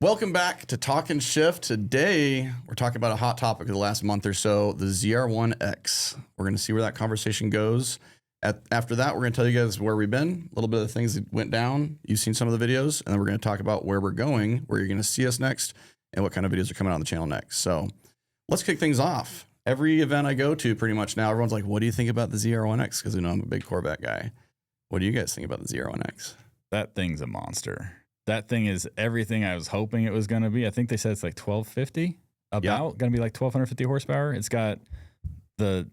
Welcome back to Talkin Shift. Today, we're talking about a hot topic of the last month or so, the ZR1X. We're going to see where that conversation goes. After that, we're going to tell you guys where we've been, a little bit of the things that went down. You've seen some of the videos, and then we're going to talk about where we're going, where you're going to see us next, and what kind of videos are coming on the channel next. So let's kick things off. Every event I go to pretty much now, everyone's like, what do you think about the ZR1X? Because I'm a big Corvette guy. What do you guys think about the ZR1X? That thing's a monster. That thing is everything I was hoping it was going to be. I think they said it's like 1250, going to be like 1250 horsepower. It's got the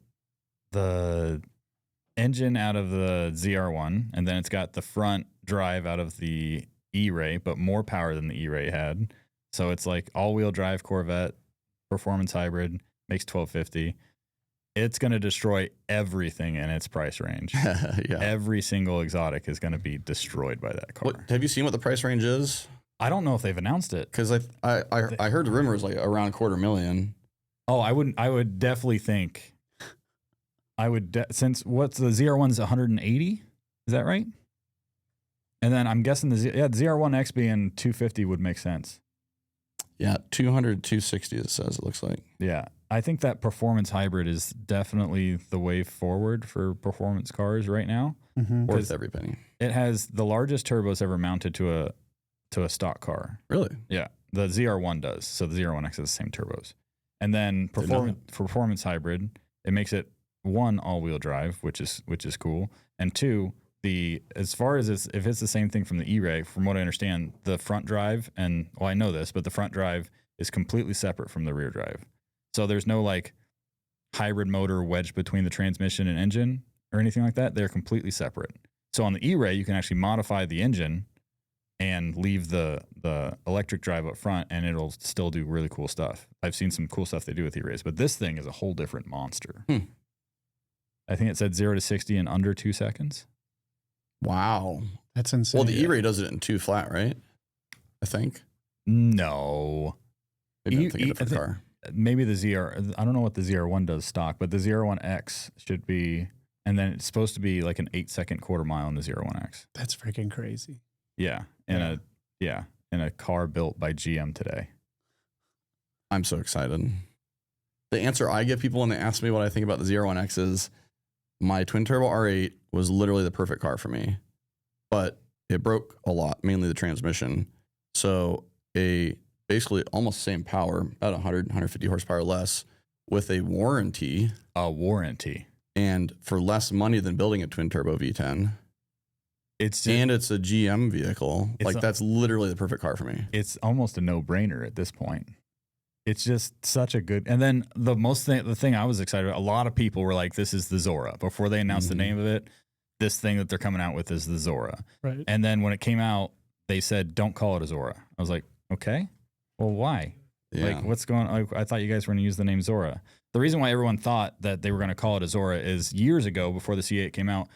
engine out of the ZR1, and then it's got the front drive out of the E-Ray, but more power than the E-Ray had. So it's like all-wheel drive Corvette, performance hybrid, makes 1250. It's going to destroy everything in its price range. Yeah. Every single exotic is going to be destroyed by that car. Have you seen what the price range is? I don't know if they've announced it. Because I heard the rumors like around $250,000. Oh, I would definitely think. Since what's the ZR1's 180? Is that right? And then I'm guessing the ZR1X being 250 would make sense. Yeah, 200, 260 it says, it looks like. Yeah. I think that performance hybrid is definitely the way forward for performance cars right now. Mm-hmm. Worth every penny. It has the largest turbos ever mounted to a stock car. Really? Yeah. The ZR1 does. So the ZR1X has the same turbos. And then performance hybrid, it makes it one all-wheel drive, which is cool. And two, as far as if it's the same thing from the E-Ray, from what I understand, the front drive I know this, but the front drive is completely separate from the rear drive. So there's no like hybrid motor wedged between the transmission and engine or anything like that. They're completely separate. So on the E-Ray, you can actually modify the engine and leave the electric drive up front, and it'll still do really cool stuff. I've seen some cool stuff they do with E-Rays, but this thing is a whole different monster. I think it said 0 to 60 in under 2 seconds. Wow. That's insane. Well, the E-Ray does it in 2 flat, right? I think. No. Maybe I'm thinking of a different car. Maybe the ZR, I don't know what the ZR1 does stock, but the ZR1X should be, and then it's supposed to be like an 8-second quarter mile in the ZR1X. That's freaking crazy. Yeah. In a car built by GM today. I'm so excited. The answer I give people when they ask me what I think about the ZR1X is my twin turbo R8 was literally the perfect car for me, but it broke a lot, mainly the transmission. So basically almost same power, about 100, 150 horsepower less, with a warranty. A warranty. And for less money than building a twin turbo V10. It's a GM vehicle. That's literally the perfect car for me. It's almost a no-brainer at this point. It's just such a good. And then the thing I was excited about, a lot of people were like, this is the Zora. Before they announced the name of it, this thing that they're coming out with is the Zora. Right. And then when it came out, they said, don't call it a Zora. I was like, okay. Well, why? Yeah. Like, what's going on? I thought you guys were going to use the name Zora. The reason why everyone thought that they were going to call it a Zora is years ago, before the C8 came out,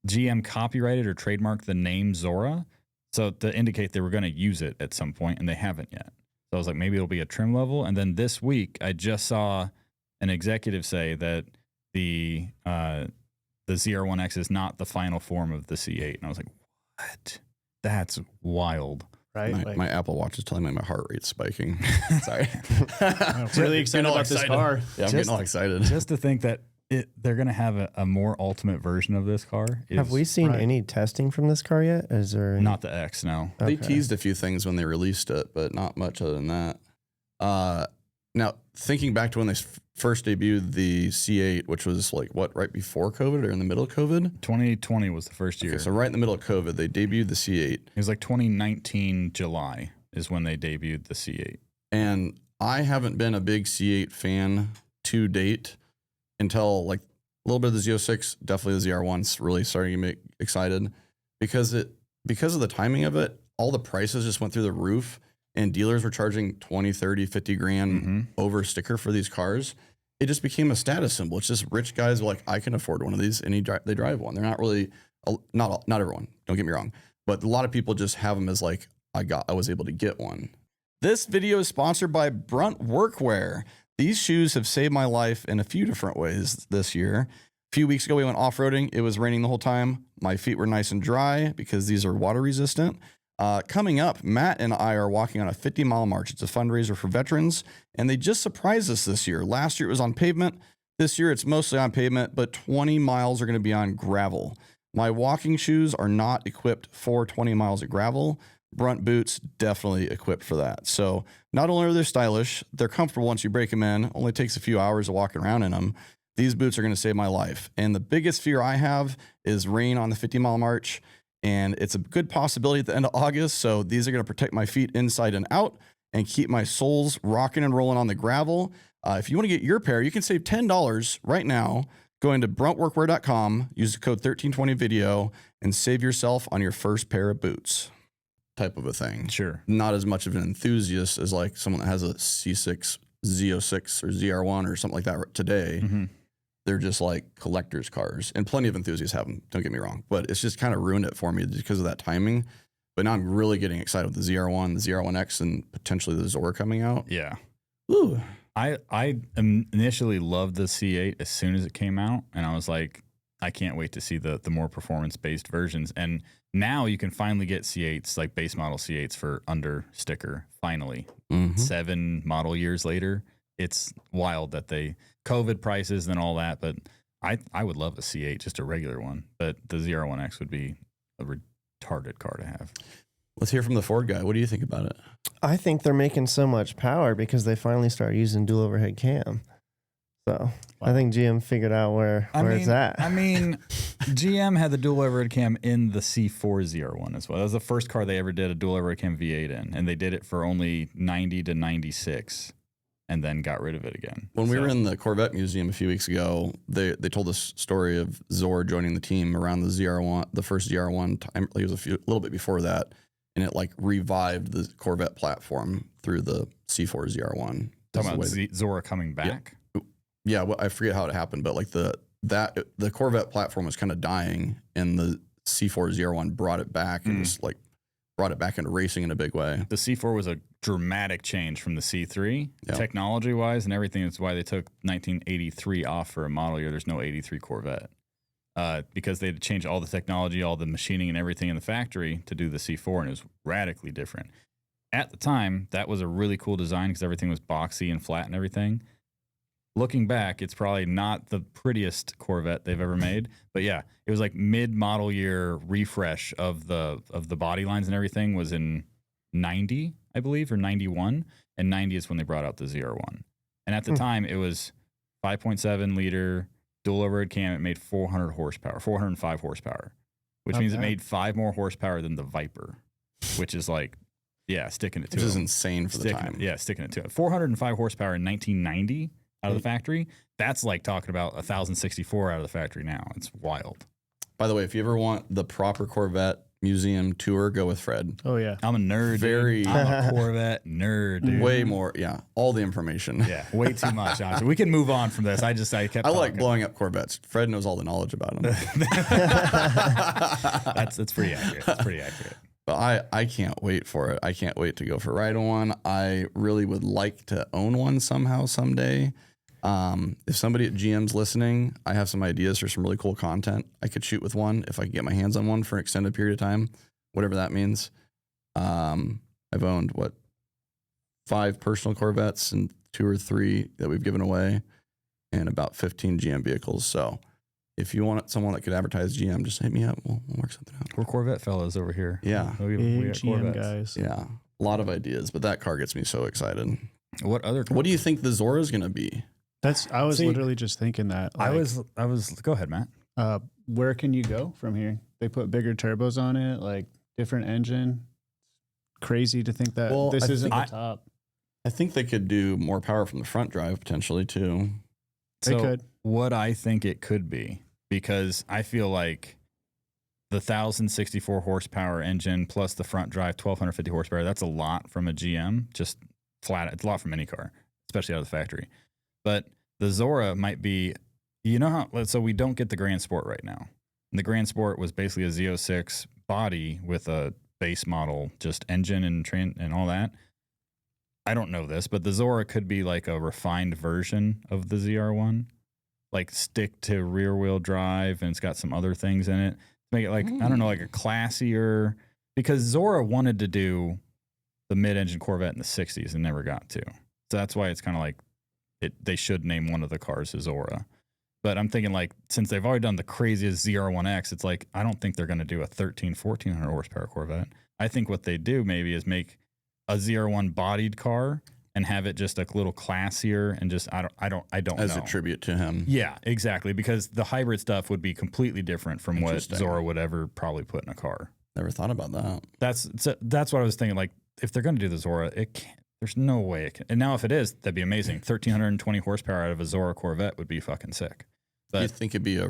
GM copyrighted or trademarked the name Zora, so to indicate they were going to use it at some point, and they haven't yet. So I was like, maybe it'll be a trim level. And then this week, I just saw an executive say that the ZR1X is not the final form of the C8. And I was like, what? That's wild. Right? My Apple Watch is telling me my heart rate's spiking. Sorry. I'm really excited about this car. Yeah, I'm getting all excited. Just to think that they're going to have a more ultimate version of this car. Have we seen any testing from this car yet? Is there not the X? No. They teased a few things when they released it, but not much other than that. Now, thinking back to when they first debuted the C8, which was like right before COVID or in the middle of COVID? 2020 was the first year. Okay, so right in the middle of COVID, they debuted the C8. It was like 2019 July is when they debuted the C8. And I haven't been a big C8 fan to date until like a little bit of the Z06, definitely the ZR1's really starting to make excited because of the timing of it. All the prices just went through the roof, and dealers were charging 20, 30, 50 grand over sticker for these cars. It just became a status symbol. It's just rich guys are like, I can afford one of these, and they drive one. They're not really, not everyone, don't get me wrong, but a lot of people just have them as like, I was able to get one. This video is sponsored by Brunt Workwear. These shoes have saved my life in a few different ways this year. A few weeks ago, we went off-roading. It was raining the whole time. My feet were nice and dry because these are water resistant. Coming up, Matt and I are walking on a 50-mile march. It's a fundraiser for veterans, and they just surprised us this year. Last year it was on pavement. This year it's mostly on pavement, but 20 miles are going to be on gravel. My walking shoes are not equipped for 20 miles of gravel. Brunt boots, definitely equipped for that. So not only are they stylish, they're comfortable once you break them in. Only takes a few hours of walking around in them. These boots are going to save my life. And the biggest fear I have is rain on the 50-mile march. And it's a good possibility at the end of August. So these are going to protect my feet inside and out and keep my soles rocking and rolling on the gravel. If you want to get your pair, you can save $10 right now going to bruntworkwear.com, use the code 1320video, and save yourself on your first pair of boots. Type of a thing. Sure. Not as much of an enthusiast as like someone that has a C6, Z06, or ZR1 or something like that today. Mm-hmm. They're just like collector's cars, and plenty of enthusiasts have them. Don't get me wrong, but it's just kind of ruined it for me because of that timing. But now I'm really getting excited with the ZR1, the ZR1X, and potentially the Zora coming out. Yeah. Ooh. I initially loved the C8 as soon as it came out, and I was like, I can't wait to see the more performance-based versions. And now you can finally get C8s, like base model C8s for under sticker, finally. 7 model years later. It's wild that COVID prices and all that, but I would love a C8, just a regular one. But the ZR1X would be a retarded car to have. Let's hear from the Ford guy. What do you think about it? I think they're making so much power because they finally started using dual overhead cam. So I think GM figured out where it's at. I mean, GM had the dual overhead cam in the C4 ZR1 as well. That was the first car they ever did a dual overhead cam V8 in, and they did it for only 90 to 96 and then got rid of it again. When we were in the Corvette Museum a few weeks ago, they told us story of Zora joining the team around the ZR1, the first ZR1 time. It was a little bit before that, and it like revived the Corvette platform through the C4 ZR1. Talking about Zora coming back? Yeah, well, I forget how it happened, but like the Corvette platform was kind of dying, and the C4 ZR1 brought it back and just like brought it back into racing in a big way. The C4 was a dramatic change from the C3, technology-wise and everything. That's why they took 1983 off for a model year. There's no 83 Corvette because they had to change all the technology, all the machining and everything in the factory to do the C4, and it was radically different. At the time, that was a really cool design because everything was boxy and flat and everything. Looking back, it's probably not the prettiest Corvette they've ever made, but yeah, it was like mid-model year refresh of the body lines and everything was in 90, I believe, or 91, and 90 is when they brought out the ZR1. And at the time, it was 5.7 liter dual overhead cam. It made 400 horsepower, 405 horsepower, which means it made 5 more horsepower than the Viper, which is like, sticking it to it. Which is insane for the time. Yeah, sticking it to it. 405 horsepower in 1990. Out of the factory, that's like talking about 1,064 out of the factory now. It's wild. By the way, if you ever want the proper Corvette museum tour, go with Fred. Oh, yeah. I'm a nerd. I'm a Corvette nerd, dude. Way more, all the information. Yeah, way too much. Honestly. We can move on from this. I like blowing up Corvettes. Fred knows all the knowledge about them. That's pretty accurate. That's pretty accurate. But I can't wait for it. I can't wait to go for a ride on one. I really would like to own one somehow, someday. If somebody at GM's listening, I have some ideas for some really cool content I could shoot with one if I could get my hands on one for an extended period of time, whatever that means. I've owned 5 personal Corvettes and 2 or 3 that we've given away, and about 15 GM vehicles. So if you want someone that could advertise GM, just hit me up. We'll work something out. We're Corvette fellows over here. Yeah. We got GM Corvettes. guys. Yeah. A lot of ideas, but that car gets me so excited. What do you think the Zora is going to be? I was literally just thinking that. Like, I was. Go ahead, Matt. Where can you go from here? They put bigger turbos on it, like different engine. Crazy to think that this isn't the top. I think they could do more power from the front drive potentially too. They could. What I think it could be, because I feel like the 1,064 horsepower engine plus the front drive 1,250 horsepower. That's a lot from a GM. Just flat. It's a lot from any car, especially out of the factory. But the Zora might be, so we don't get the Grand Sport right now. And the Grand Sport was basically a Z06 body with a base model, just engine and all that. I don't know this, but the Zora could be like a refined version of the ZR1, like stick to rear wheel drive, and it's got some other things in it. Make it like, I don't know, like a classier, because Zora wanted to do the mid-engine Corvette in the 60s and never got to. So that's why it's kind of like they should name one of the cars a Zora. But I'm thinking, like, since they've already done the craziest ZR1X, it's like, I don't think they're going to do a 1,400 horsepower Corvette. I think what they do maybe is make a ZR1 bodied car and have it just a little classier and just, I don't know. As a tribute to him. Yeah, exactly. Because the hybrid stuff would be completely different from what Zora would ever probably put in a car. Never thought about that. That's what I was thinking. Like, if they're going to do the Zora, it can't. There's no way it can. And now if it is, that'd be amazing. 1,320 horsepower out of a Zora Corvette would be fucking sick. But do you think it'd be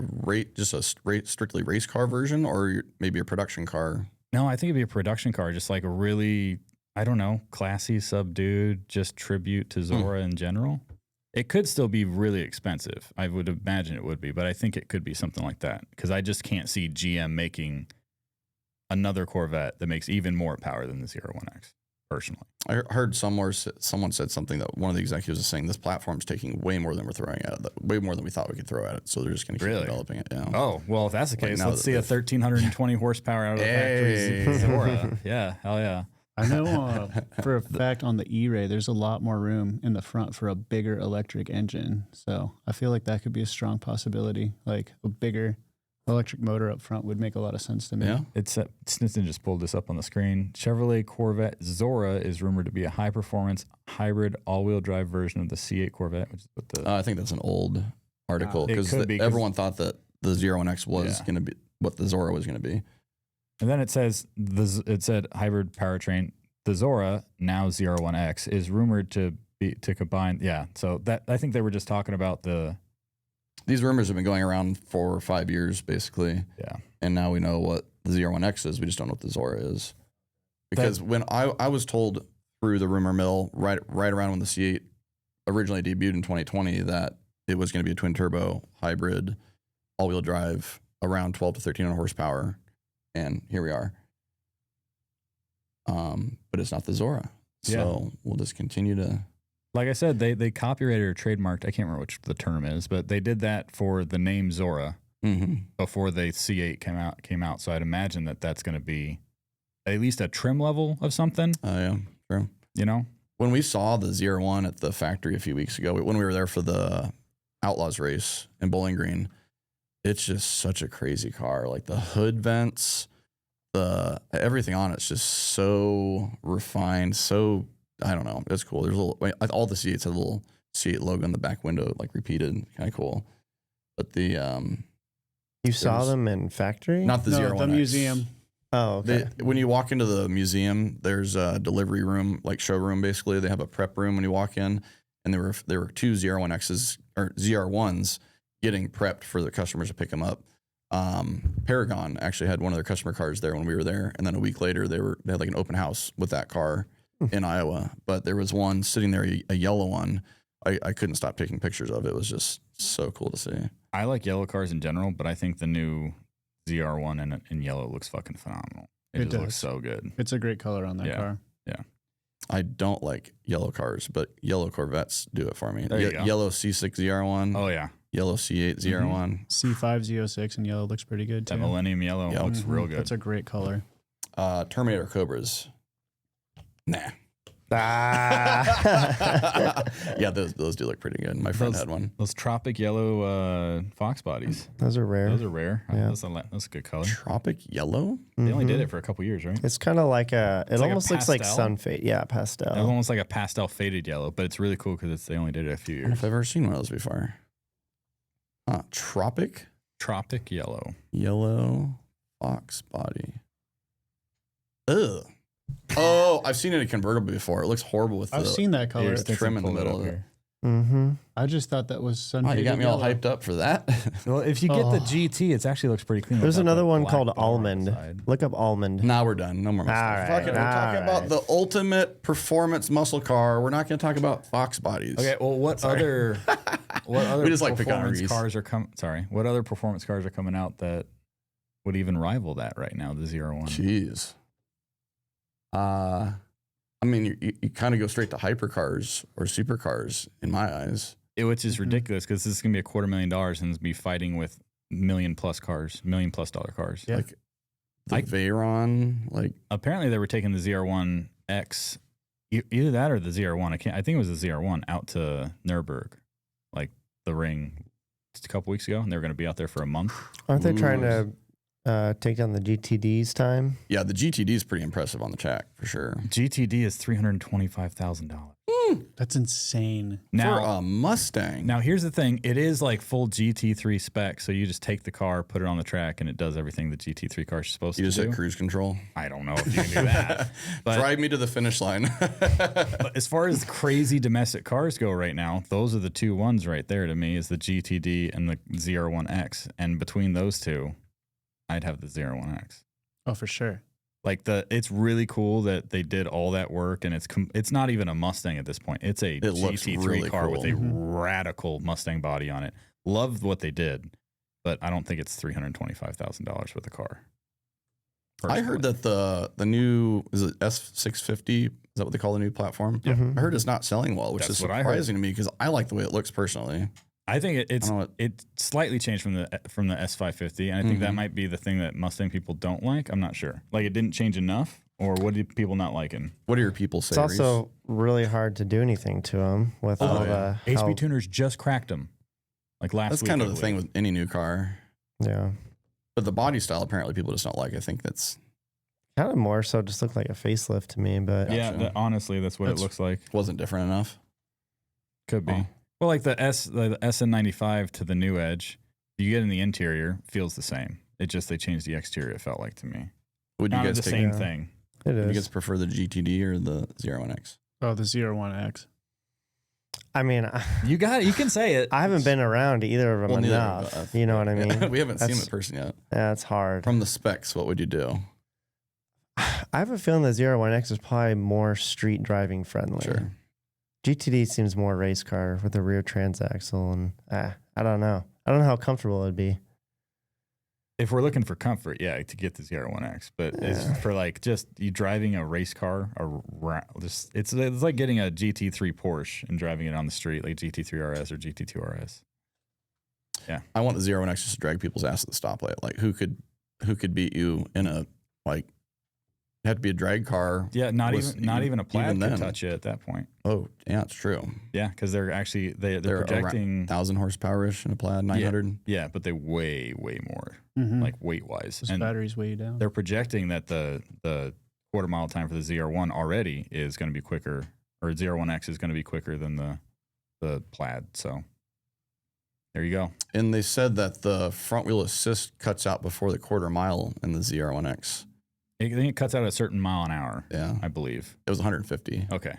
strictly race car version or maybe a production car? No, I think it'd be a production car, just like a really, I don't know, classy, subdued, just tribute to Zora in general. It could still be really expensive. I would imagine it would be, but I think it could be something like that because I just can't see GM making another Corvette that makes even more power than the ZR1X. Personally, I heard someone said something that one of the executives is saying this platform's taking way more than we're throwing at it, way more than we thought we could throw at it. So they're just going to keep developing it. Yeah. Oh well, if that's the case, let's see a 1,320 horsepower out of the factory Zora. Yeah, hell yeah. I know for a fact on the E-Ray, there's a lot more room in the front for a bigger electric engine. So I feel like that could be a strong possibility. Like a bigger electric motor up front would make a lot of sense to me. Yeah. It's Snitton just pulled this up on the screen. Chevrolet Corvette Zora is rumored to be a high-performance hybrid all-wheel drive version of the C8 Corvette, which is what the I think that's an old article because everyone thought that the ZR1X was going to be what the Zora was going to be. And then it says it said hybrid powertrain. The Zora, now ZR1X, is rumored to combine. Yeah, so that I think they were just talking about These rumors have been going around for 5 years, basically. Yeah. And now we know what the ZR1X is. We just don't know what the Zora is. Because when I was told through the rumor mill right around when the C8 originally debuted in 2020 that it was going to be a twin turbo hybrid all-wheel drive around 12 to 1,300 horsepower. And here we are. But it's not the Zora. So we'll just continue to... Like I said, they copyrighted or trademarked, I can't remember which the term is, but they did that for the name Zora before the C8 came out. So I'd imagine that that's going to be at least a trim level of something. Oh, yeah, true. You know? When we saw the ZR1 at the factory a few weeks ago, when we were there for the Outlaws race in Bowling Green, it's just such a crazy car. Like the hood vents, everything on it's just so refined, so... I don't know. It's cool. There's a little, all the C8s have a little C8 logo in the back window, like repeated. Kind of cool. But you saw them in factory? Not the ZR1X. The museum. Oh, okay. When you walk into the museum, there's a delivery room, like showroom, basically. They have a prep room when you walk in, and there were two ZR1Xs or ZR1s getting prepped for the customers to pick them up. Paragon actually had one of their customer cars there when we were there, and then a week later they had like an open house with that car in Iowa. But there was one sitting there, a yellow one. I couldn't stop taking pictures of it. It was just so cool to see. I like yellow cars in general, but I think the new ZR1 in yellow looks fucking phenomenal. It just looks so good. It's a great color on that car. Yeah. I don't like yellow cars, but yellow Corvettes do it for me. There you go. Yellow C6 ZR1. Oh, yeah. Yellow C8 ZR1. C5 Z06 in yellow looks pretty good too. That Millennium yellow looks real good. That's a great color. Terminator Cobras. Nah. Yeah, those do look pretty good. My friend had one. Those tropic yellow Fox bodies. Those are rare. Those are rare. Yeah. That's a good color. Tropic yellow? They only did it for a couple years, right? It's kind of like it almost looks like pastel. sun fade. Yeah, pastel. It's almost like a pastel faded yellow, but it's really cool because they only did it a few I don't know years. if I've ever seen one of those before. Tropic yellow. Yellow Fox body. Ugh. Oh, I've seen it in a convertible before. It looks horrible with I've seen that color. the trim in the middle of it. I just thought that was sun. Oh, you got me all hyped up for that. Well, if you get the GT, it actually looks pretty clean. There's without another the one black called bar on the Almond. side. Look up Almond. Now we're done. No more muscle. All right, We're talking about the ultimate performance muscle car. We're not going to talk about Fox bodies. Okay, well, what other We just like pick on performance Reese. cars are what other performance cars are coming out that would even rival that right now? The ZR1. Jeez. I mean, you kind of go straight to hypercars or supercars in my eyes. Which is ridiculous because this is going to be $250,000 and it's be fighting with $1 million+ cars. Yeah. Like Veyron, like apparently they were taking the ZR1X, either that or the ZR1. I think it was the ZR1 out to Nürburgring, like the ring, just a couple weeks ago, and they were going to be out there for a month. Aren't they trying to take down the GTD's time? Yeah, the GTD is pretty impressive on the track for sure. GTD is $325,000. That's insane. For a Mustang. Now, here's the thing. It is like full GT3 spec, so you just take the car, put it on the track, and it does everything the GT3 car is supposed to do. You just hit cruise control. I don't know if you can do that. But, Drive me to the finish line. but as far as crazy domestic cars go right now, those are the two ones right there to me, is the GTD and the ZR1X. And between those two, I'd have the ZR1X. Oh, for sure. Like it's really cool that they did all that work, and it's not even a Mustang at this point. It's a GT3 really car cool. with a radical Mustang body on it. Loved what they did, but I don't think it's $325,000 for the car. I heard that the new, is it S650? Is that what they call the new platform? Yeah. I heard it's not selling well, which That's is what I heard. surprising to me because I like the way it looks personally. I think I don't know it slightly changed from the S550, and I think that might be the thing that Mustang people don't like. I'm not sure. Like it didn't change enough, or what do people not liking? What do your people say? It's also really hard to do anything to them with all the HB tuners just cracked them. Like last That's week. kind of the thing with any new car. Yeah. But the body style, apparently, people just don't like. I think that's Kind of more so just looked like a facelift to me, but Yeah, honestly, that's what it looks like. wasn't different enough. Could be. Oh. Well, like the SN95 to the new Edge, you get in the interior, feels the same. It just they changed the exterior. It felt like to me. Would you Not guys the take? same thing. it Would you is. guys prefer the GTD or the ZR1X? Oh, the ZR1X. I mean, You can say it. I haven't been around either of them neither enough. of us. You know what I mean? We haven't seen That's- the person yet. Yeah, it's hard. From the specs, what would you do? I have a feeling the ZR1X is probably more street driving friendly. Sure. GTD seems more race car with the rear transaxle, and I don't know. I don't know how comfortable it'd be. If we're looking for comfort, yeah, to get the ZR1X. But Yeah. for like just you driving a race car, it's like getting a GT3 Porsche and driving it on the street, like GT3 RS or GT2 RS. I want the ZR1X just to drag people's ass at the stoplight. Like who could beat you in a like? It had to be a drag car. Yeah, not even a plaid even could then. touch it at that point. Oh, yeah, it's true. Yeah, because they're actually they're projecting 1,000 horsepower-ish in a plaid, 900. Yeah, but they way more Mm-hmm. like weight wise. Those And batteries weigh you down. they're projecting that the quarter mile time for the ZR1 already is going to be quicker, or ZR1X is going to be quicker than the plaid. So there you go. And they said that the front wheel assist cuts out before the quarter mile in the ZR1X. I think it cuts out a certain mile an hour. Yeah, I believe. it was 150. Okay.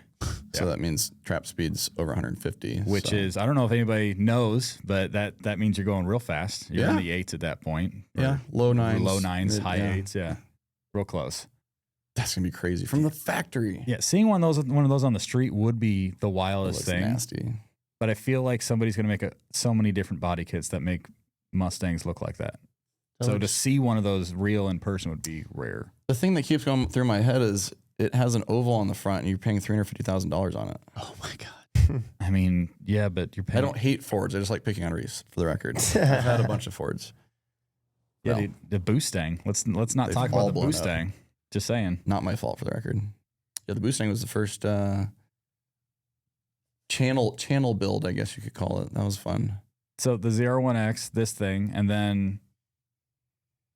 So that means trap speed's over 150. Which so. is, I don't know if anybody knows, but that means you're going real fast. You're in Yeah. the eights at that point. Yeah, low nines. High yeah. eights. Yeah. Real close. That's going to be crazy. From the factory. Yeah. Seeing one of those on the street would be the It wildest looks thing. nasty. But I feel like somebody's going to make so many different body kits that make Mustangs look like that. So to see one of those real in person would be rare. The thing that keeps going through my head is it has an oval on the front and you're paying $350,000 on it. Oh my god. I mean, yeah, but you're paying. I don't hate Fords. I just like picking on Reese, for the record. I've had a bunch of Fords. Yeah, Well, dude, the Boostang. Let's not They've talk all about the blown up. Boostang. Just saying. Not my fault, for the record. Yeah, the Mustang was the first channel build, I guess you could call it. That was fun. So the ZR1X, this thing, and then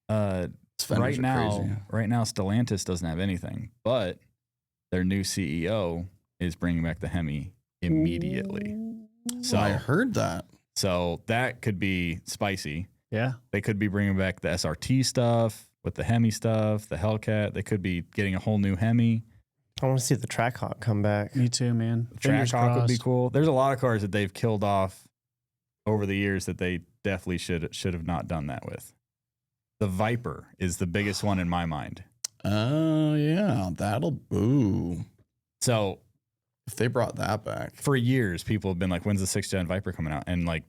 Fenders are right now Stellantis doesn't have anything, but their new CEO is bringing back the HEMI immediately. So I heard that. So that could be spicy. Yeah. They could be bringing back the SRT stuff with the HEMI stuff, the Hellcat. They could be getting a whole new HEMI. I want to see the Trackhawk come back. Me too, man. Fingers Trackhawk would be crossed. cool. There's a lot of cars that they've killed off over the years that they definitely should have not done that with. The Viper is the biggest one in my mind. Oh, yeah. Ooh. So If they brought that back. for years, people have been like, "When's the 6th gen Viper coming out?" And like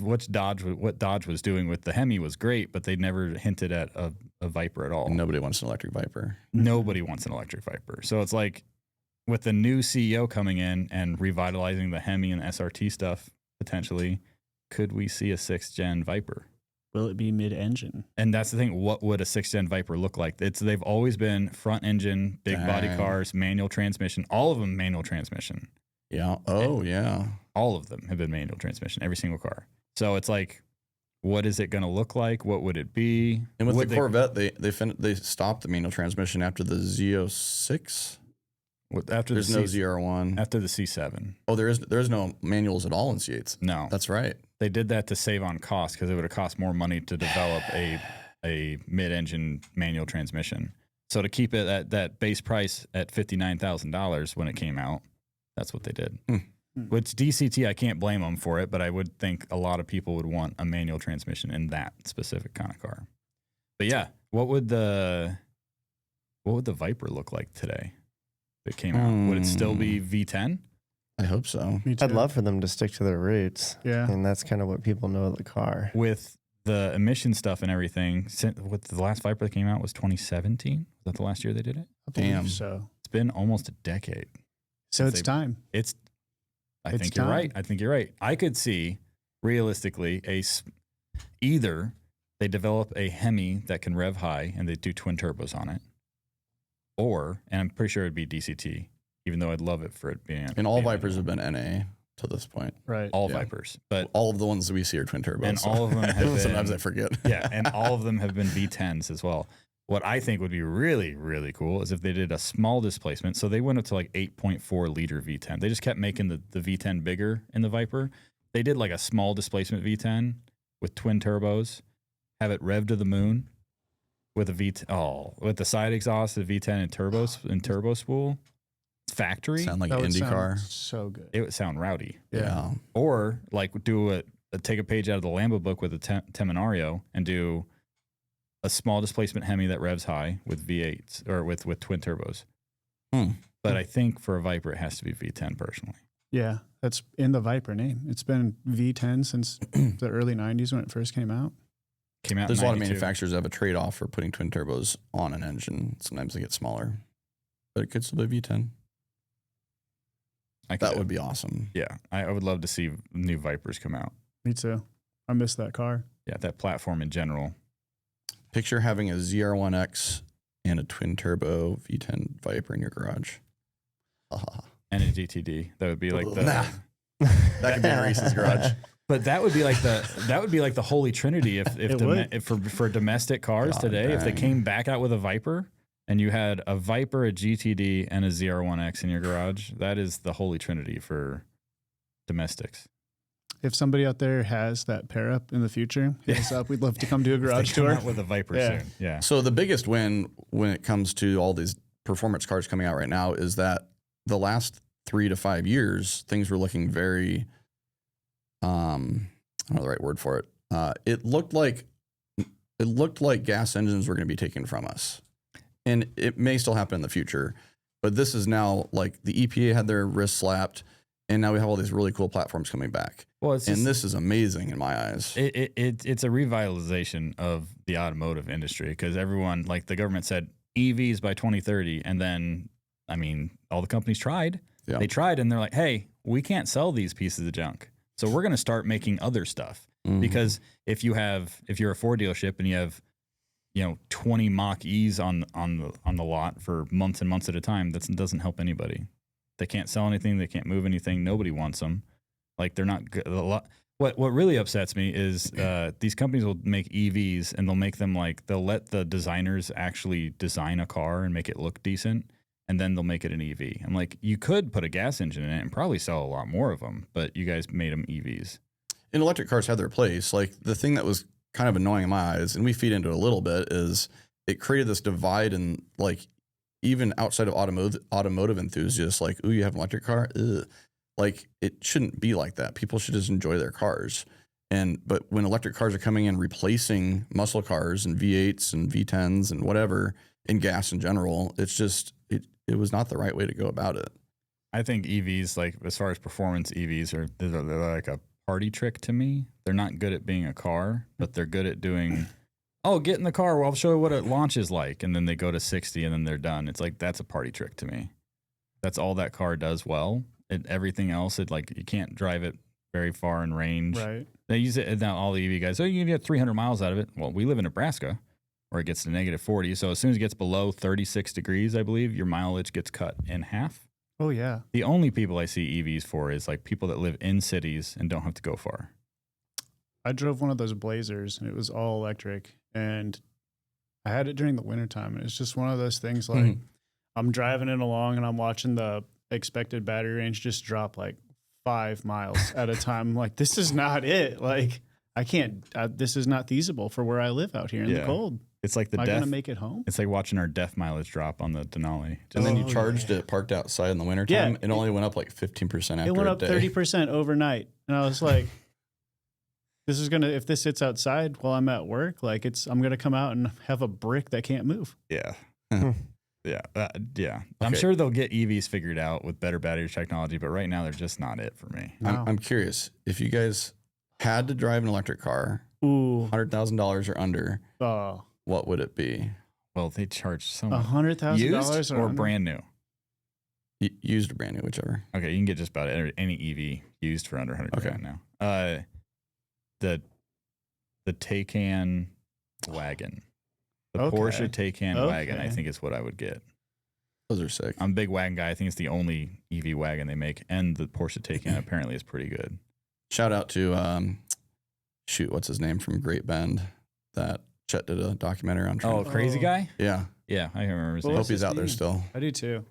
what Dodge was doing with the HEMI was great, but they never hinted at a Viper at all. Nobody wants an electric Viper. Nobody wants an electric Viper. So it's like with the new CEO coming in and revitalizing the HEMI and SRT stuff potentially, could we see a 6th gen Viper? will it be mid-engine? And that's the thing. What would a 6th-gen Viper look like? They've always been front engine, big body cars, manual transmission. All of them manual transmission. Yeah. Oh, yeah. All of them have been manual transmission. Every single car. So it's like, what is it going to look like? What would it be? And with the Corvette, they stopped the manual transmission after the Z06. After there's no ZR1. After the C7. Oh, there's no manuals at all in C8s. No, that's right. They did that to save on cost because it would have cost more money to develop a mid-engine manual transmission. So to keep it at that base price at $59,000 when it came out, that's what they did. Which DCT, I can't blame them for it, but I would think a lot of people would want a manual transmission in that specific kind of car. But yeah, what would the Viper look like today? That came out, would it still be V10? I hope so. I'd love for them to stick to their roots. Yeah, and that's kind of what people know of the car. With the emission stuff and everything, what the last Viper that came out was 2017. Was that the last year they did it? I believe so. It's been almost a decade. So it's time. I think you're right. I think you're right. I could see realistically either they develop a HEMI that can rev high and they do twin turbos on it. And I'm pretty sure it'd be DCT, even though I'd love it for it being. And all Vipers have been NA to this point. Right. All Vipers. But all of the ones that we see are twin turbos. And all of them have been. Sometimes I forget. Yeah. And all of them have been V10s as well. What I think would be really, really cool is if they did a small displacement. So they went up to like 8.4 liter V10. They just kept making the V10 bigger in the Viper. They did like a small displacement V10 with twin turbos, have it rev to the moon. With a with the side exhaust, the V10 and turbo spool, factory. Sound like an Indy car. So good. It would sound rowdy. Yeah. Or like take a page out of the Lambo book with a Teminario and do a small displacement Hemi that revs high with V8s or with twin turbos. But I think for a Viper it has to be V10 personally. Yeah, that's in the Viper name. It's been V10 since the early 90s when it first came out. There's a lot of manufacturers that have a trade-off for putting twin turbos on an engine. Sometimes they get smaller, but it could still be V10. That would be awesome. Yeah, I would love to see new Vipers come out. Me too. I miss that car. Yeah, that platform in general. Picture having a ZR1X and a twin turbo V10 Viper in your garage. And a GTD. That would be like the... That could be in Reese's garage. But that would be like the holy trinity if for domestic cars today. Dang. If they came back out with a Viper and you had a Viper, a GTD, and a ZR1X in your garage, that is the holy trinity for domestics. If somebody out there has that pair up in the future, hit us up. We'd love to come do a garage tour. Come out with a Viper soon. Yeah. So the biggest win when it comes to all these performance cars coming out right now is that the last 3 to 5 years, things were looking very, I don't know the right word for it. It looked like gas engines were going to be taken from us, and it may still happen in the future. But this is now like the EPA had their wrist slapped, and now we have all these really cool platforms coming back. Well, this is amazing in my eyes. It's a revitalization of the automotive industry because everyone, like the government said, EVs by 2030, and then I mean all the companies tried. Yeah. They tried, and they're like, hey, we can't sell these pieces of junk. So we're going to start making other stuff because if you're a Ford dealership and you have, 20 Mach-E's on the lot for months and months at a time, that doesn't help anybody. They can't sell anything. They can't move anything. Nobody wants them. Like they're not good. What really upsets me is these companies will make EVs and they'll make them they'll let the designers actually design a car and make it look decent. And then they'll make it an EV. I'm like, you could put a gas engine in it and probably sell a lot more of them, but you guys made them EVs. And electric cars have their place. Like the thing that was kind of annoying in my eyes, and we feed into it a little bit, is it created this divide and like even outside of automotive enthusiasts, like, ooh, you have an electric car? Ugh. Like it shouldn't be like that. People should just enjoy their cars. But when electric cars are coming in replacing muscle cars and V8s and V10s and whatever, and gas in general, it's just it was not the right way to go about it. I think EVs, like as far as performance, EVs they're like a party trick to me. They're not good at being a car, but they're good at doing, get in the car, well, I'll show you what it launches like. And then they go to 60 and then they're done. It's like, that's a party trick to me. That's all that car does well. Everything else, you can't drive it very far in range. Right. They use it now. All the EV guys, you can get 300 miles out of it. Well, we live in Nebraska, where it gets to -40. So as soon as it gets below 36 degrees, I believe your mileage gets cut in half. Oh yeah. The only people I see EVs for is like people that live in cities and don't have to go far. I drove one of those Blazers, and it was all electric, and I had it during the wintertime, and it's just one of those things like I'm driving it along, and I'm watching the expected battery range just drop like 5 miles at a time. I'm like, this is not it. Like, I can't, this is not feasible for where I live out here in the cold. It's like the Am I going to make it home? It's like watching our DEF mileage drop on the Denali. And then you charged it parked outside in the wintertime. Yeah, it only went up like 15% after it went a up day. 30% overnight. And I was like, this is going to, if this sits outside while I'm at work, like I'm going to come out and have a brick that can't move. Yeah. Yeah. I'm sure they'll get EVs figured out with better battery technology, but right now they're just not it for me. Wow. I'm curious, if you guys had to drive an electric car, Ooh. $100,000 or under, Oh. what would it be? Well, they charge so much. $100,000 Used or brand new? Used or brand new, whichever. Okay, you can get just about any EV used for under 100 grand now. The Taycan wagon. The Porsche Taycan wagon, I think, is what I would get. Those are sick. I'm a big wagon guy. I think it's the only EV wagon they make, and the Porsche Taycan apparently is pretty good. Shout out to, what's his name from Great Bend that Chet did a documentary on. Oh, Crazy Guy? Yeah. Yeah, I remember his I name. hope he's out there still. I do too.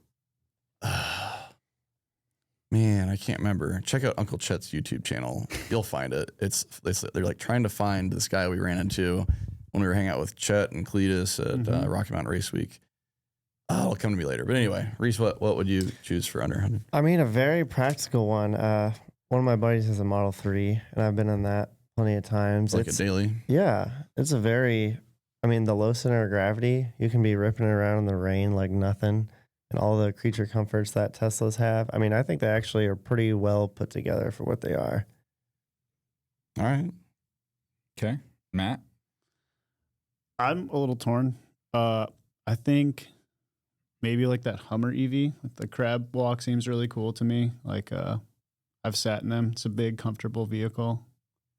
Man, I can't remember. Check out Uncle Chet's YouTube channel. You'll find it. They're like trying to find this guy we ran into when we were hanging out with Chet and Cletus at Rocky Mountain Race Week. It'll come to me later. But anyway, Reese, what would you choose for under 100? I mean, a very practical one. One of my buddies has a Model 3, and I've been in that plenty of times. Like a daily? Yeah. It's the low center of gravity, you can be ripping it around in the rain like nothing, and all the creature comforts that Teslas have. I mean, I think they actually are pretty well put together for what they are. All right. Okay. Matt? I'm a little torn. I think maybe like that Hummer EV, like the crab walk seems really cool to me. Like I've sat in them. It's a big, comfortable vehicle.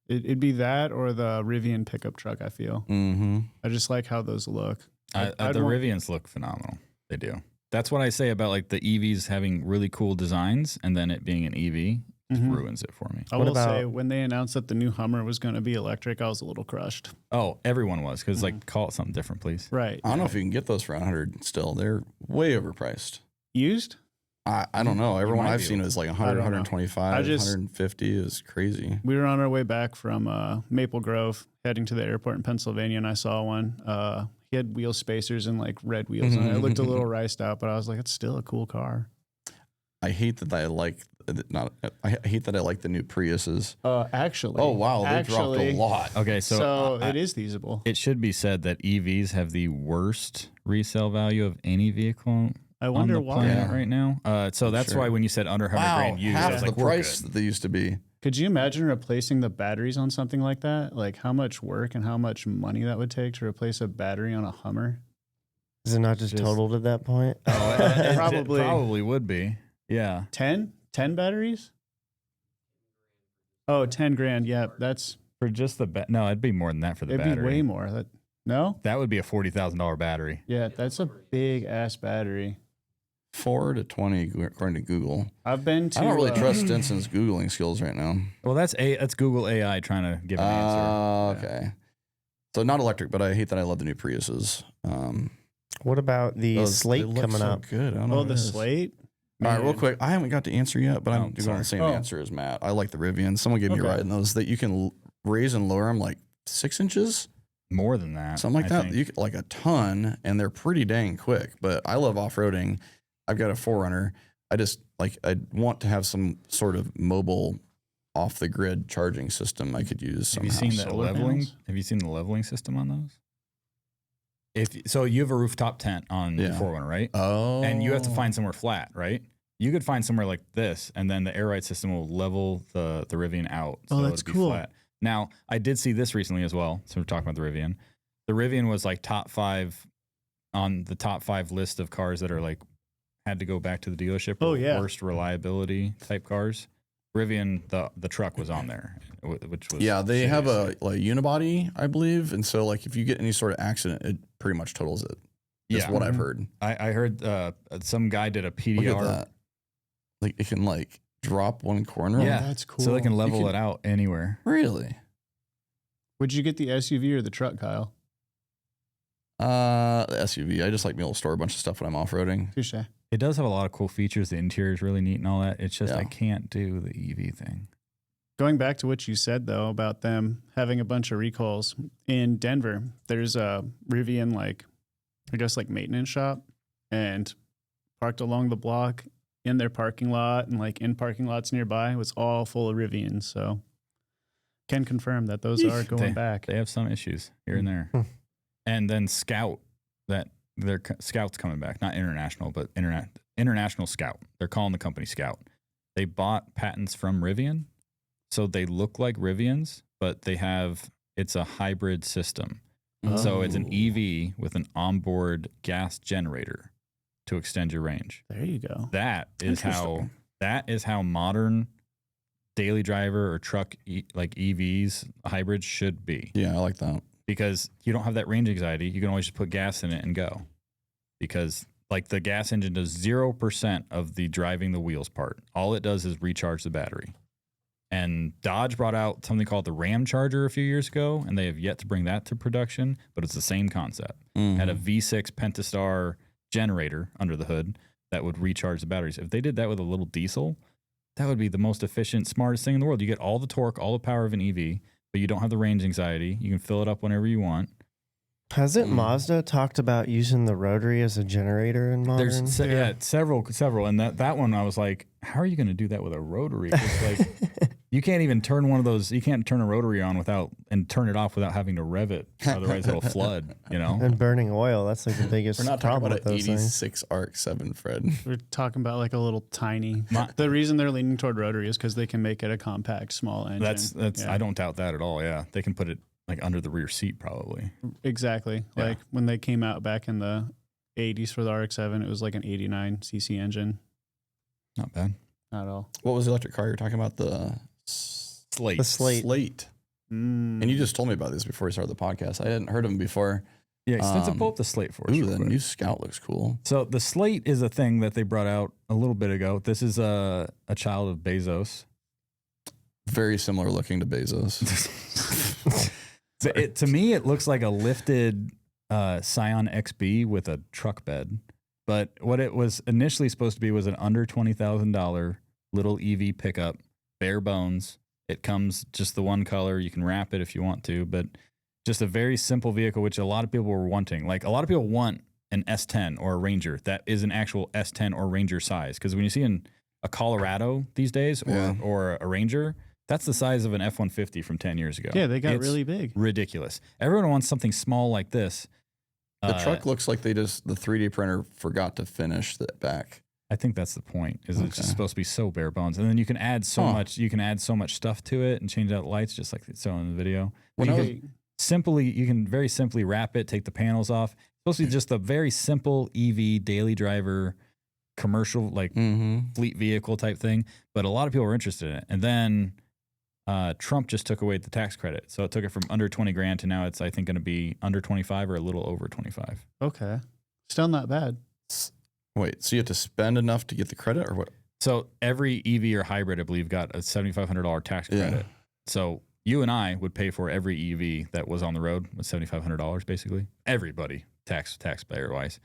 It'd be that or the Rivian pickup truck, I feel. Mm-hmm. I just like how those look. The Rivians look phenomenal. They do. That's what I say about like the EVs having really cool designs and then it being an EV just ruins it for me. I will say when they announced that the new Hummer was going to be electric, I was a little crushed. Oh, everyone was because like call it something different, please. Right. I don't know if you can get those for 100 still. They're way overpriced. Used? I don't know. Everyone might I've be seen is like 100, 125, 150 is crazy. We were on our way back from Maple Grove, heading to the airport in Pennsylvania, and I saw one. He had wheel spacers and like red wheels on it. It looked a little riced out, but I was like, it's still a cool car. I hate that I like the new Priuses. Actually. Oh wow, they dropped a lot. Okay, so it is feasible. It should be said that EVs have the worst resale value of any vehicle. I wonder on the planet right now. So that's why when you said under 100 grand used, I was half like, the price that they used to be. Could you imagine replacing the batteries on something like that? Like how much work and how much money that would take to replace a battery on a Hummer? Is it not just totaled at that point? It Probably. probably would be. Yeah. 10 batteries? Oh, 10 grand. Yeah, that's For just the no, it'd be more than that for the it'd battery. be way more. No? That would be a $40,000 battery. Yeah, that's a big ass battery. 4 to 20 according to Google. I've been to I don't really trust Stinson's Googling skills right now. Well, that's Google AI trying to give an answer. Okay. So not electric, but I hate that I love the new Priuses. What about the Slate coming up? Good. I don't know Oh, the Slate? All right, real Man. quick. I haven't got to answer yet, but I'm going sorry. the same Oh. answer as Matt. I like the Rivian. Someone gave me a ride in those that you can raise and lower them like 6 inches, More than that. something like I that. think. You could, like a ton, and they're pretty dang quick. But I love off roading. I've got a 4Runner. I want to have some sort of mobile, off the grid charging system I could use. Have you Somehow. seen the Solar leveling? panels? Have you seen the leveling system on those? So you have a rooftop tent on the 4Runner, right? Oh, And you have to find somewhere flat, right? You could find somewhere like this, and then the air ride system will level the Rivian out. So Oh, that's it'll be cool. Flat. Now, I did see this recently as well. So we're talking about the Rivian. The Rivian was like top 5 on the top 5 list of cars that are like had to go back to the dealership. Oh, or yeah. worst reliability type cars. Rivian, the truck was on there, which was they have shitty. a unibody, I believe, and so like if you get any sort of accident, it pretty much totals it. That's what I've heard. I heard some guy did a PDR. Look at that. Like it can like drop one corner. Yeah, that's cool. So they can level it out anywhere. Really? Would you get the SUV or the truck, Kyle? The SUV. I just like being able to store a bunch of stuff when I'm off-roading. Touche. It does have a lot of cool features. The interior is really neat and all that. It's just Yeah. I can't do the EV thing. Going back to what you said, though, about them having a bunch of recalls in Denver, there's a Rivian, like, I guess, like maintenance shop, and parked along the block in their parking lot and like in parking lots nearby was all full of Rivians. So can confirm that those are going back. They have some issues here and there. And then Scout, Scout's coming back, not international, but international Scout. They're calling the company Scout. They bought patents from Rivian, so they look like Rivians, but it's a hybrid system. So it's an EV with an onboard gas generator to extend your range. There you go. That is how modern daily driver or truck like EVs hybrids should be. Yeah, I like that. Because you don't have that range anxiety. You can always just put gas in it and go. Because like the gas engine does 0% of the driving the wheels part. All it does is recharge the battery. And Dodge brought out something called the Ram Charger a few years ago, and they have yet to bring that to production, but it's the same concept. Had a V6 Pentastar generator under the hood that would recharge the batteries. If they did that with a little diesel, that would be the most efficient, smartest thing in the world. You get all the torque, all the power of an EV, but you don't have the range anxiety. You can fill it up whenever you want. Hasn't Mazda talked about using the rotary as a generator in modern? There's several, and that one I was like, how are you going to do that with a rotary? It's like you can't even turn one of those. You can't turn a rotary on and turn it off without having to rev it. Otherwise, it'll flood. You know, and burning oil. That's like the biggest We're not talking problem about with an those things. 86 ARC-7, Fred. We're talking about like a little tiny. The reason they're leaning toward rotary is because they can make it a compact, small engine. That's I don't doubt that at all. Yeah, they can put it like under the rear seat probably. Exactly. Yeah. Like when they came out back in the 80s for the RX-7, it was like an 89 cc engine. Not bad. Not at all. What was the electric car you're talking about? The Slate. The Slate. Slate. And you just told me about this before we started the podcast. I hadn't heard of them before. Yeah, extensive. Pull up the Slate for us. Ooh, real the quick. new Scout looks cool. So the Slate is a thing that they brought out a little bit ago. This is a child of Bezos. Very similar looking to Bezos. To me, it looks like a lifted Scion XB with a truck bed. But what it was initially supposed to be was an under $20,000 little EV pickup, bare bones. It comes just the one color. You can wrap it if you want to, but just a very simple vehicle, which a lot of people were wanting. Like a lot of people want an S10 or a Ranger that is an actual S10 or Ranger size. Because when you see in a Colorado these days or a Ranger, that's the size of an F-150 from 10 years ago. Yeah, they got It's really big. ridiculous. Everyone wants something small like this. The truck looks like the 3D printer forgot to finish the back. I think that's the point. It's just supposed to be so bare bones, and then you can add so much. You can add so much stuff to it and change out lights, just like it's shown in the video. You can very simply wrap it, take the panels off. It's supposed to be just a very simple EV daily driver, commercial like fleet vehicle type thing. But a lot of people were interested in it, and then Trump just took away the tax credit, so it took it from under 20 grand to now it's I think going to be under 25 or a little over 25. Okay. Still not bad. Wait, so you have to spend enough to get the credit or what? So every EV or hybrid, I believe, got a $7,500 tax credit. Yeah. So you and I would pay for every EV that was on the road with $7,500, basically. Everybody, taxpayer wise.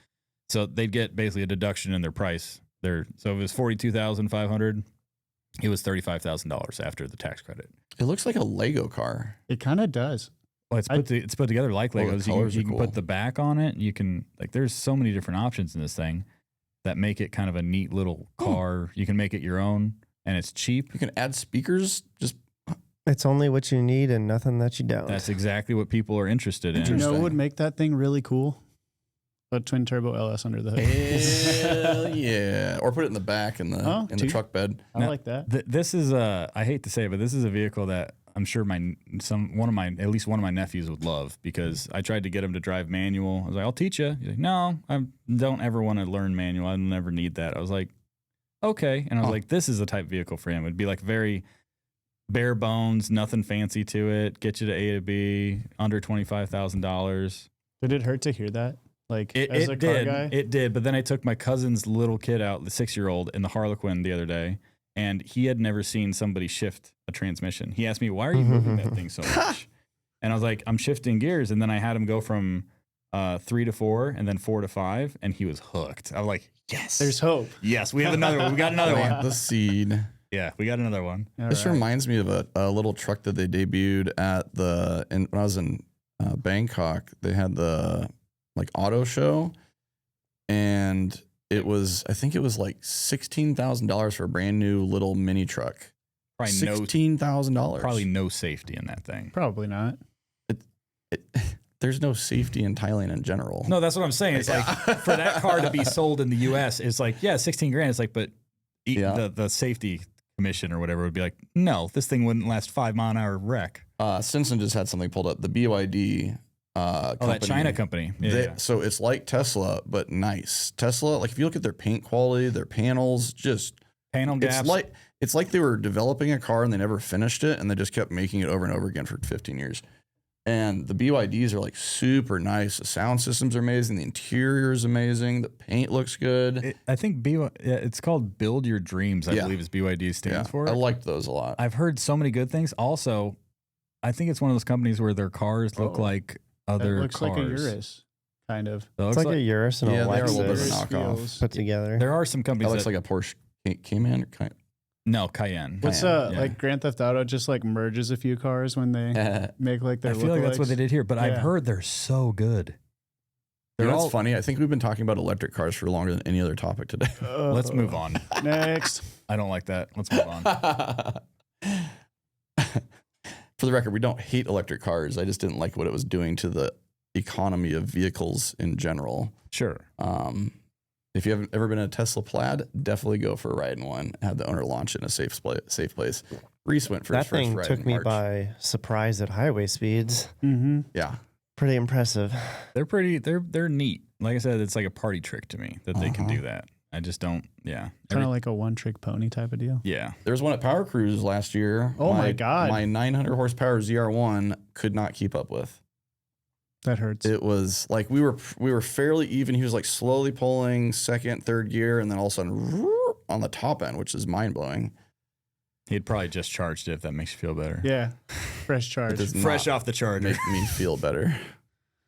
So they'd get basically a deduction in their price. So if it was $42,500, it was $35,000 after the tax credit. It looks like a Lego car. It kind of does. Well, it's put together like Oh, the Legos. colors You are can cool. put the back on it. You can there's so many different options in this thing that make it kind of a neat little car. You can make it your own, and it's cheap. You can add speakers. Just It's only what you need and nothing that you don't. That's exactly what people are interested in. You know what Interesting. would make that thing really cool? A twin turbo LS under the hood. hell yeah, or put it in the back in the truck bed. I like that. This is I hate to say it, but this is a vehicle that I'm sure at least one of my nephews would love, because I tried to get him to drive manual. I was like, I'll teach you. He's like, no, I don't ever want to learn manual. I never need that. I was like, okay. And I was Huh. like, this is the type of vehicle for him. It'd be like very bare bones, nothing fancy to it. Get you to A to B, under $25,000. Did it hurt to hear that? Like, It as a car did. guy? It did. But then I took my cousin's little kid out, the 6-year-old, in the Harlequin the other day, and he had never seen somebody shift a transmission. He asked me, why are you moving that thing so much? And I was like, I'm shifting gears. And then I had him go from 3 to 4 and then 4 to 5, and he was hooked. I was like, yes. There's hope. Yes, we have another one. We got another Plant one. the seed. Yeah, we got another one. All This right. reminds me of a little truck that they debuted at when I was in Bangkok. They had the like auto show, and I think it was like $16,000 for a brand new little mini truck. Probably $16,000. Probably no safety in that thing. Probably not. There's no safety in Thailand in general. No, that's what I'm saying. It's like for that car to be sold in the U.S., it's like, yeah, 16 grand. It's like, but the safety commission or whatever would be like, no, this thing wouldn't last 5-mile-an-hour wreck. Stinson just had something pulled up. The BYD That China company. Yeah, So it's like Tesla, but nice. Tesla, like if you look at their paint quality, their panels, just panel gaps. It's like they were developing a car and they never finished it, and they just kept making it over and over again for 15 years. And the BYDs are like super nice. The sound systems are amazing. The interior is amazing. The paint looks good. I think it's called Build Your Dreams, I believe is BYD stands for. I liked those a lot. I've heard so many good things. Also, I think it's one of those companies where their cars look like other It looks cars. like a Urus, kind of. It It's looks like a Urus and a Yeah, they are a little bit of a Lexus knockoff. put together. there are some That companies looks that, like a Porsche Cayman. no, Cayenne. What's Yeah. like Grand Theft Auto just like merges a few cars when they make like their I feel like that's what they did here, but I've Yeah. heard they're so good. You They're know, all it's funny. I think we've been talking about electric cars for longer than any other topic today. Let's move on. Next. I don't like that. Let's move on. For the record, we don't hate electric cars. I just didn't like what it was doing to the economy of vehicles in general. Sure. If you haven't ever been in a Tesla Plaid, definitely go for a ride in one. Have the owner launch it in a safe place. Reese went for That his first thing ride took in me March. by surprise at highway speeds. Mm-hmm. Yeah. Pretty impressive. They're pretty. They're neat. Like I said, it's like a party trick to me that they can do that. I just don't. Yeah. Kind of like a one-trick pony type of deal. Yeah. There was one at Power Cruise last year. Oh my God. My 900 horsepower ZR1 could not keep up with. That hurts. It was like we were fairly even. He was like slowly pulling second, third gear, and then all of a sudden on the top end, which is mind blowing. He'd probably just charged it if that makes you feel better. Yeah. Fresh It charge. does Fresh not off the charger. make me feel better.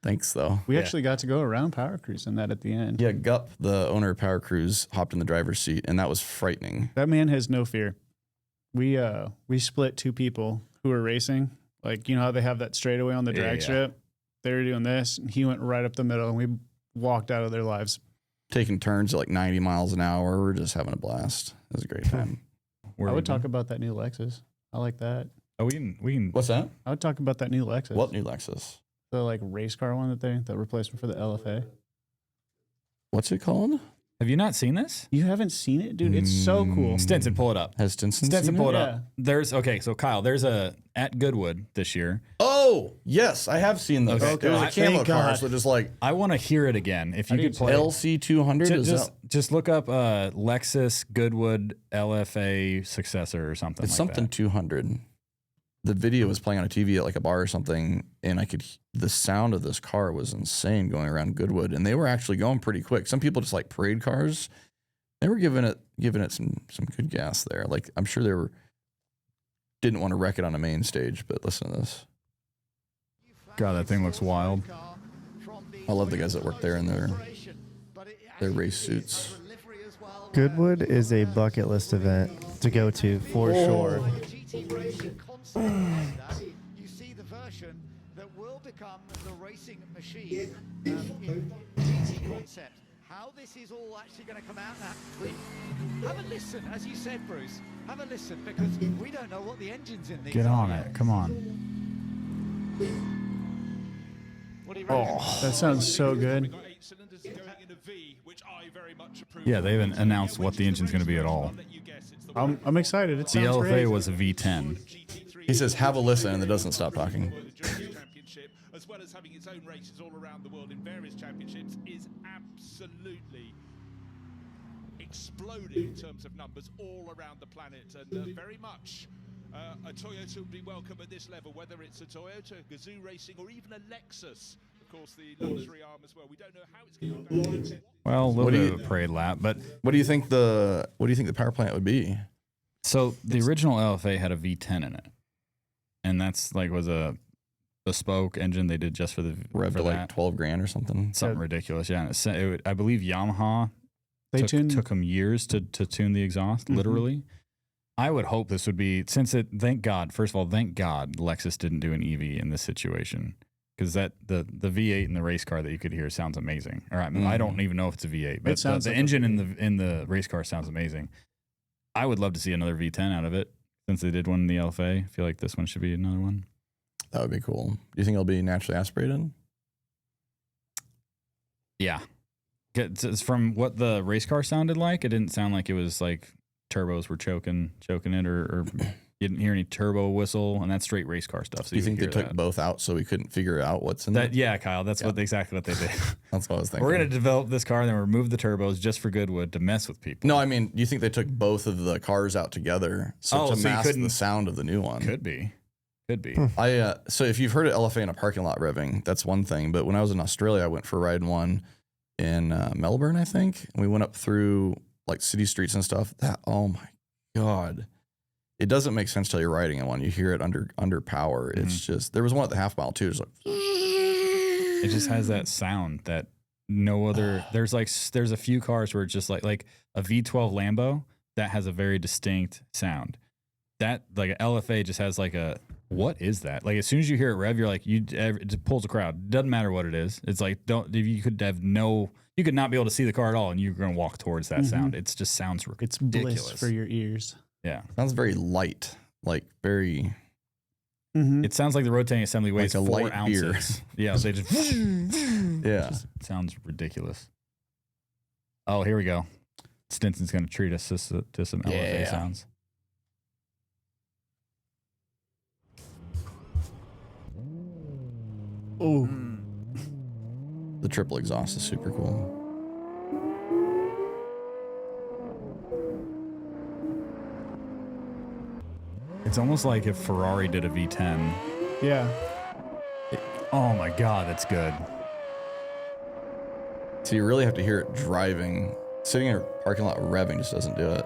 Thanks though. We Yeah. actually got to go around Power Cruise in that at the end. Yeah, Gup, the owner of Power Cruise, hopped in the driver's seat, and that was frightening. That man has no fear. We split two people who were racing. Like, you know how they have that straightaway on the Yeah, drag yeah. strip? They were doing this, and he went right up the middle, and we walked out of their lives. Taking turns at like 90 miles an hour. We're just having a blast. It was a great time. Where I we would talk been? about that new Lexus. I like that. Oh, we can. What's that? I would talk about that new Lexus. What new Lexus? The like race car one the replacement for the LFA. What's it called? Have you not seen this? You haven't seen it, dude? It's so cool. Stinson, pull it up. Has Stinson Stinson, seen pull it Yeah. up. So Kyle, there's at Goodwood this year. Oh, yes, I have seen those. Okay. It was a Thank camo car, God. so just like I want to hear it again. If you do could too. play. LC200. Just look up Lexus Goodwood LFA successor or something. It's like something that. 200. The video was playing on a TV at like a bar or something, and the sound of this car was insane going around Goodwood, and they were actually going pretty quick. Some people just like parade cars. They were giving it some good gas there. Like I'm sure didn't want to wreck it on a main stage, but listen to this. God, that thing looks wild. I love the guys that work there in their race suits. Goodwood is a bucket list event to go to for sure. You see the version that will become the racing machine in GT concept. How this is all actually going to come out now. Have a listen, as you said, Bruce. Have a listen, because we don't know what the engine's in these. Get on are it. yet. Come on. What do you reckon? That sounds so good. Yeah, they haven't announced what the engine's going to be at all. I'm excited. It The sounds LFA great. was a V10. He says, "Have a listen," and it doesn't stop talking. As well as having its own races all around the world in various championships, is absolutely exploding in terms of numbers all around the planet, and very much a Toyota would be welcome at this level, whether it's a Toyota, Gazoo Racing, or even a Lexus. Of course, the luxury arm as well. We don't know how it's going to go. Well, a little bit of a parade lap, but What do you think the power plant would be? so the original LFA had a V10 in it, and that's like was a bespoke engine they did just for the Rev for to like that. 12 grand or something. Something ridiculous, yeah. And I believe Yamaha They took them years to tune the exhaust, literally. I would hope this would be, since it, thank God Lexus didn't do an EV in this situation. Because the V8 in the race car that you could hear sounds amazing. All right, I don't even know if it's a V8, but the engine in the race car sounds amazing. I would love to see another V10 out of it, since they did one in the LFA. I feel like this one should be another one. That would be cool. Do you think it'll be naturally aspirated? Yeah. It's from what the race car sounded like, it didn't sound like it was like turbos were choking it, or you didn't hear any turbo whistle, and that's straight race car stuff. So Do you think they took both out so we couldn't figure out what's in that? it? Yeah, Kyle, that's exactly what they did. That's what I was thinking. We're going to develop this car and then remove the turbos just for Goodwood to mess with people. No, I mean, do you think they took both of the cars out together to you mask couldn't- the sound of the new one? Could be. So if you've heard of LFA in a parking lot revving, that's one thing. But when I was in Australia, I went for a ride in one in Melbourne, I think. And we went up through like city streets and stuff. Oh my God. It doesn't make sense till you're riding in one. You hear it under power. It's just, there was one at the half mile too. It's like, It just has that sound that no other, there's a few cars where it's just like a V12 Lambo that has a very distinct sound. That like an LFA just has like a, what is that? Like as soon as you hear it rev, you're like, it just pulls a crowd. Doesn't matter what it is. It's like, you could not be able to see the car at all, and you're going to walk towards that sound. It just sounds ridiculous. It's bliss for your ears. Yeah. sounds very light, like very. It sounds like the rotating assembly weighs Like a 4 light ounces. beer. Yeah, so they just Yeah. sounds ridiculous. Oh, here we go. Stinson's going to treat us to some LFA sounds. Oh, The triple exhaust is super cool. It's almost like if Ferrari did a V10. yeah. Oh my God, that's good. So you really have to hear it driving. Sitting in a parking lot revving just doesn't do it.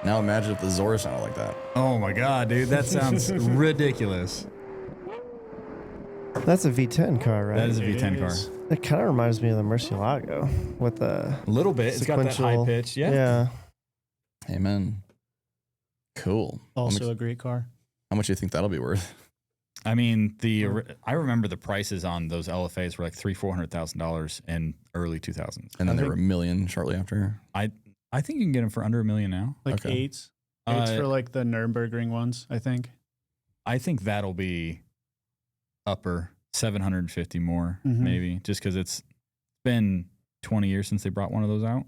Now imagine if the Zora sounded like that. Oh my God, dude, that sounds ridiculous. That's a V10 car, right? That is a It V10 car. is. It kind of reminds me of the Murcielago with the A little bit. It's got that high sequential- pitch. Yeah. Yeah. Amen. Cool. Also a great car. How much do you think that'll be worth? I mean, I remember the prices on those LFAs were like $300,000-$400,000 in early 2000s. And then they were $1 million shortly after. I think you can get them for under $1 million now. Like Okay. eights. Eights Uh, for like the Nürburgring ones, I think. I think that'll be upper 750 more, Mhm. maybe, just because it's been 20 years since they brought one of those out.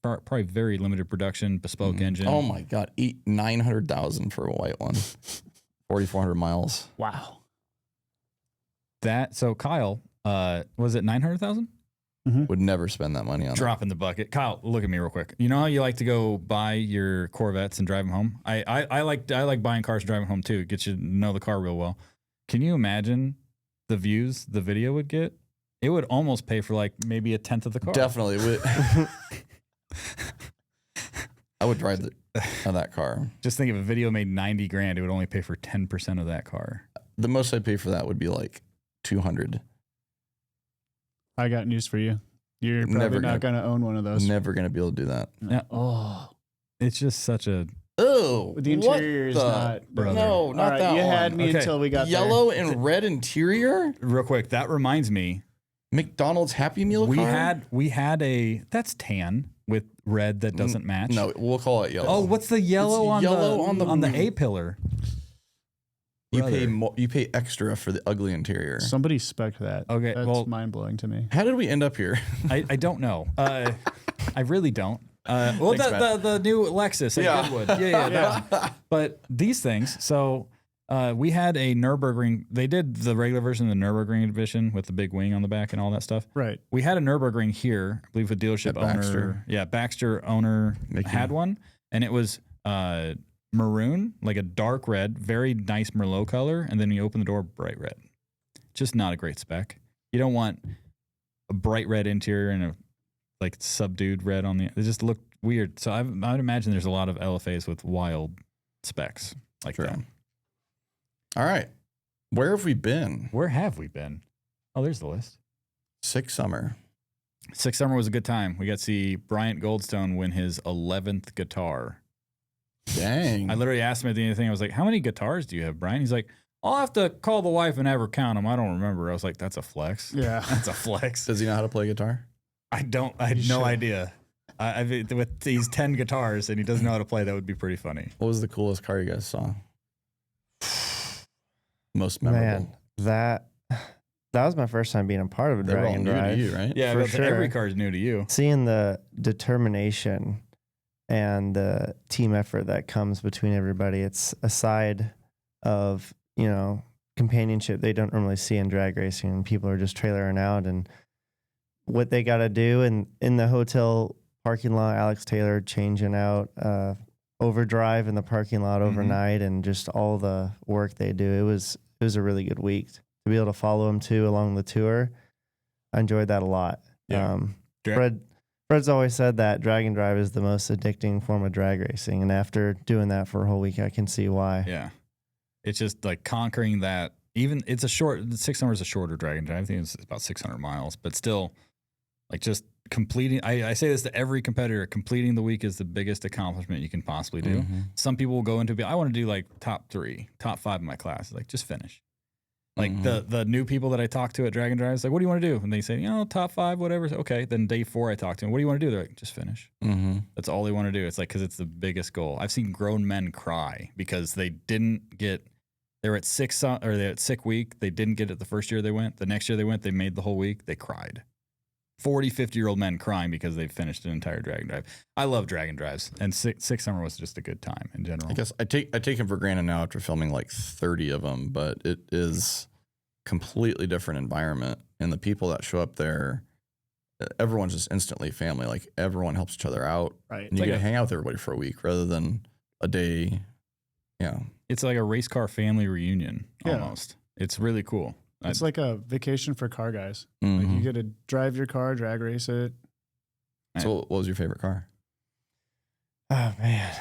Probably very limited production, bespoke engine. Oh my God. 900,000 for a white one. 4,400 miles. Wow. So Kyle, was it 900,000? Would never spend that money on Drop in the bucket. Kyle, look at me real quick. You know how you like to go buy your Corvettes and drive them home? I like buying cars and driving home too. It gets you to know the car real well. Can you imagine the views the video would get? It would almost pay for like maybe a tenth of the car. Definitely would. I would drive that car. Just think if a video made 90 grand, it would only pay for 10% of that car. The most I'd pay for that would be like 200. I got news for you. You're probably Never not going to own one of those. Never going to be able to do that. Yeah. Oh. It's just such a Oh, The interior is not. brother. No, not All right, that you one. had me Okay. until we got Yellow and red interior. real quick. That reminds me, McDonald's Happy Meal we car? had a that's tan with red that doesn't match. No, we'll call it yellow. Oh, what's the yellow It's on yellow on the A pillar? you brother. pay more, you pay extra for the ugly interior. Somebody spec that. Okay, That's well- mind blowing to me. How did we end up here? I don't know. I really don't. Well, Thanks, Matt. the new Lexus at Yeah. Goodwood. Yeah. But these things. So We had a Nürburgring. They did the regular version of the Nürburgring edition with the big wing on the back and all that stuff. Right. We had a Nürburgring here, I believe, a dealership At owner. Baxter. Yeah, Baxter owner Mickey. had one, and it was maroon, like a dark red, very nice Merlot color, and then you open the door, bright red. Just not a great spec. You don't want a bright red interior and a like subdued red on the. It just looked weird. So I would imagine there's a lot of LFAs with wild specs like Sure. that. All right. Where have we been? Where have we been? Oh, there's the list. Six Summer. Six Summer was a good time. We got to see Bryant Goldstone win his 11th guitar. Dang. I literally asked him at the end of the thing, I was like, how many guitars do you have, Brian? He's like, I'll have to call the wife and have her count them. I don't remember. I was like, that's a flex. Yeah. That's a flex. Does he know how to play guitar? I had no idea. With these 10 guitars and he doesn't know how to play, that would be pretty funny. What was the coolest car you guys saw? Most memorable. Man, that was my first time being a part of a They were all Dragon new Drive. to you, right? Yeah, For but sure. every car is new to you. Seeing the determination and the team effort that comes between everybody, it's a side of, companionship they don't normally see in drag racing, and people are just trailering out and what they got to do. And in the hotel parking lot, Alex Taylor changing out overdrive in the parking lot overnight, and just all the work they do. It was a really good week to be able to follow them too along the tour. I enjoyed that a lot. Yeah. Fred's always said that Dragon Drive is the most addicting form of drag racing, and after doing that for a whole week, I can see why. Yeah. It's just like conquering that. Even it's the 6 Summer is a shorter Dragon Drive. I think it's about 600 miles, but still, like just completing. I say this to every competitor: completing the week is the biggest accomplishment you can possibly do. Mm-hmm. Some people will go into I want to do like top 3, top 5 in my class. Like just finish. Like Mm-hmm. the new people that I talk to at Dragon Drive, it's like, what do you want to do? And they say, top 5, whatever. Okay. Then day 4, I talk to them. What do you want to do? They're like, just finish. Mm-hmm. That's all they want to do. It's like, because it's the biggest goal. I've seen grown men cry because they didn't get, they were at sick week. They didn't get it the first year they went. The next year they went, they made the whole week. They cried. 40, 50-year-old men crying because they finished an entire Dragon Drive. I love Dragon Drives. And six Summer was just a good time in general. I guess I take him for granted now after filming like 30 of them, but it is completely different environment, and the people that show up there, everyone's just instantly family. Like everyone helps each other out, Right. and you get to hang out with everybody for a week rather than a day. Yeah, It's like a race car family reunion Yeah. almost. It's really cool. It's like a vacation for car guys. Mhm. Like you get to drive your car, drag race it. So, what was your favorite car? Oh man,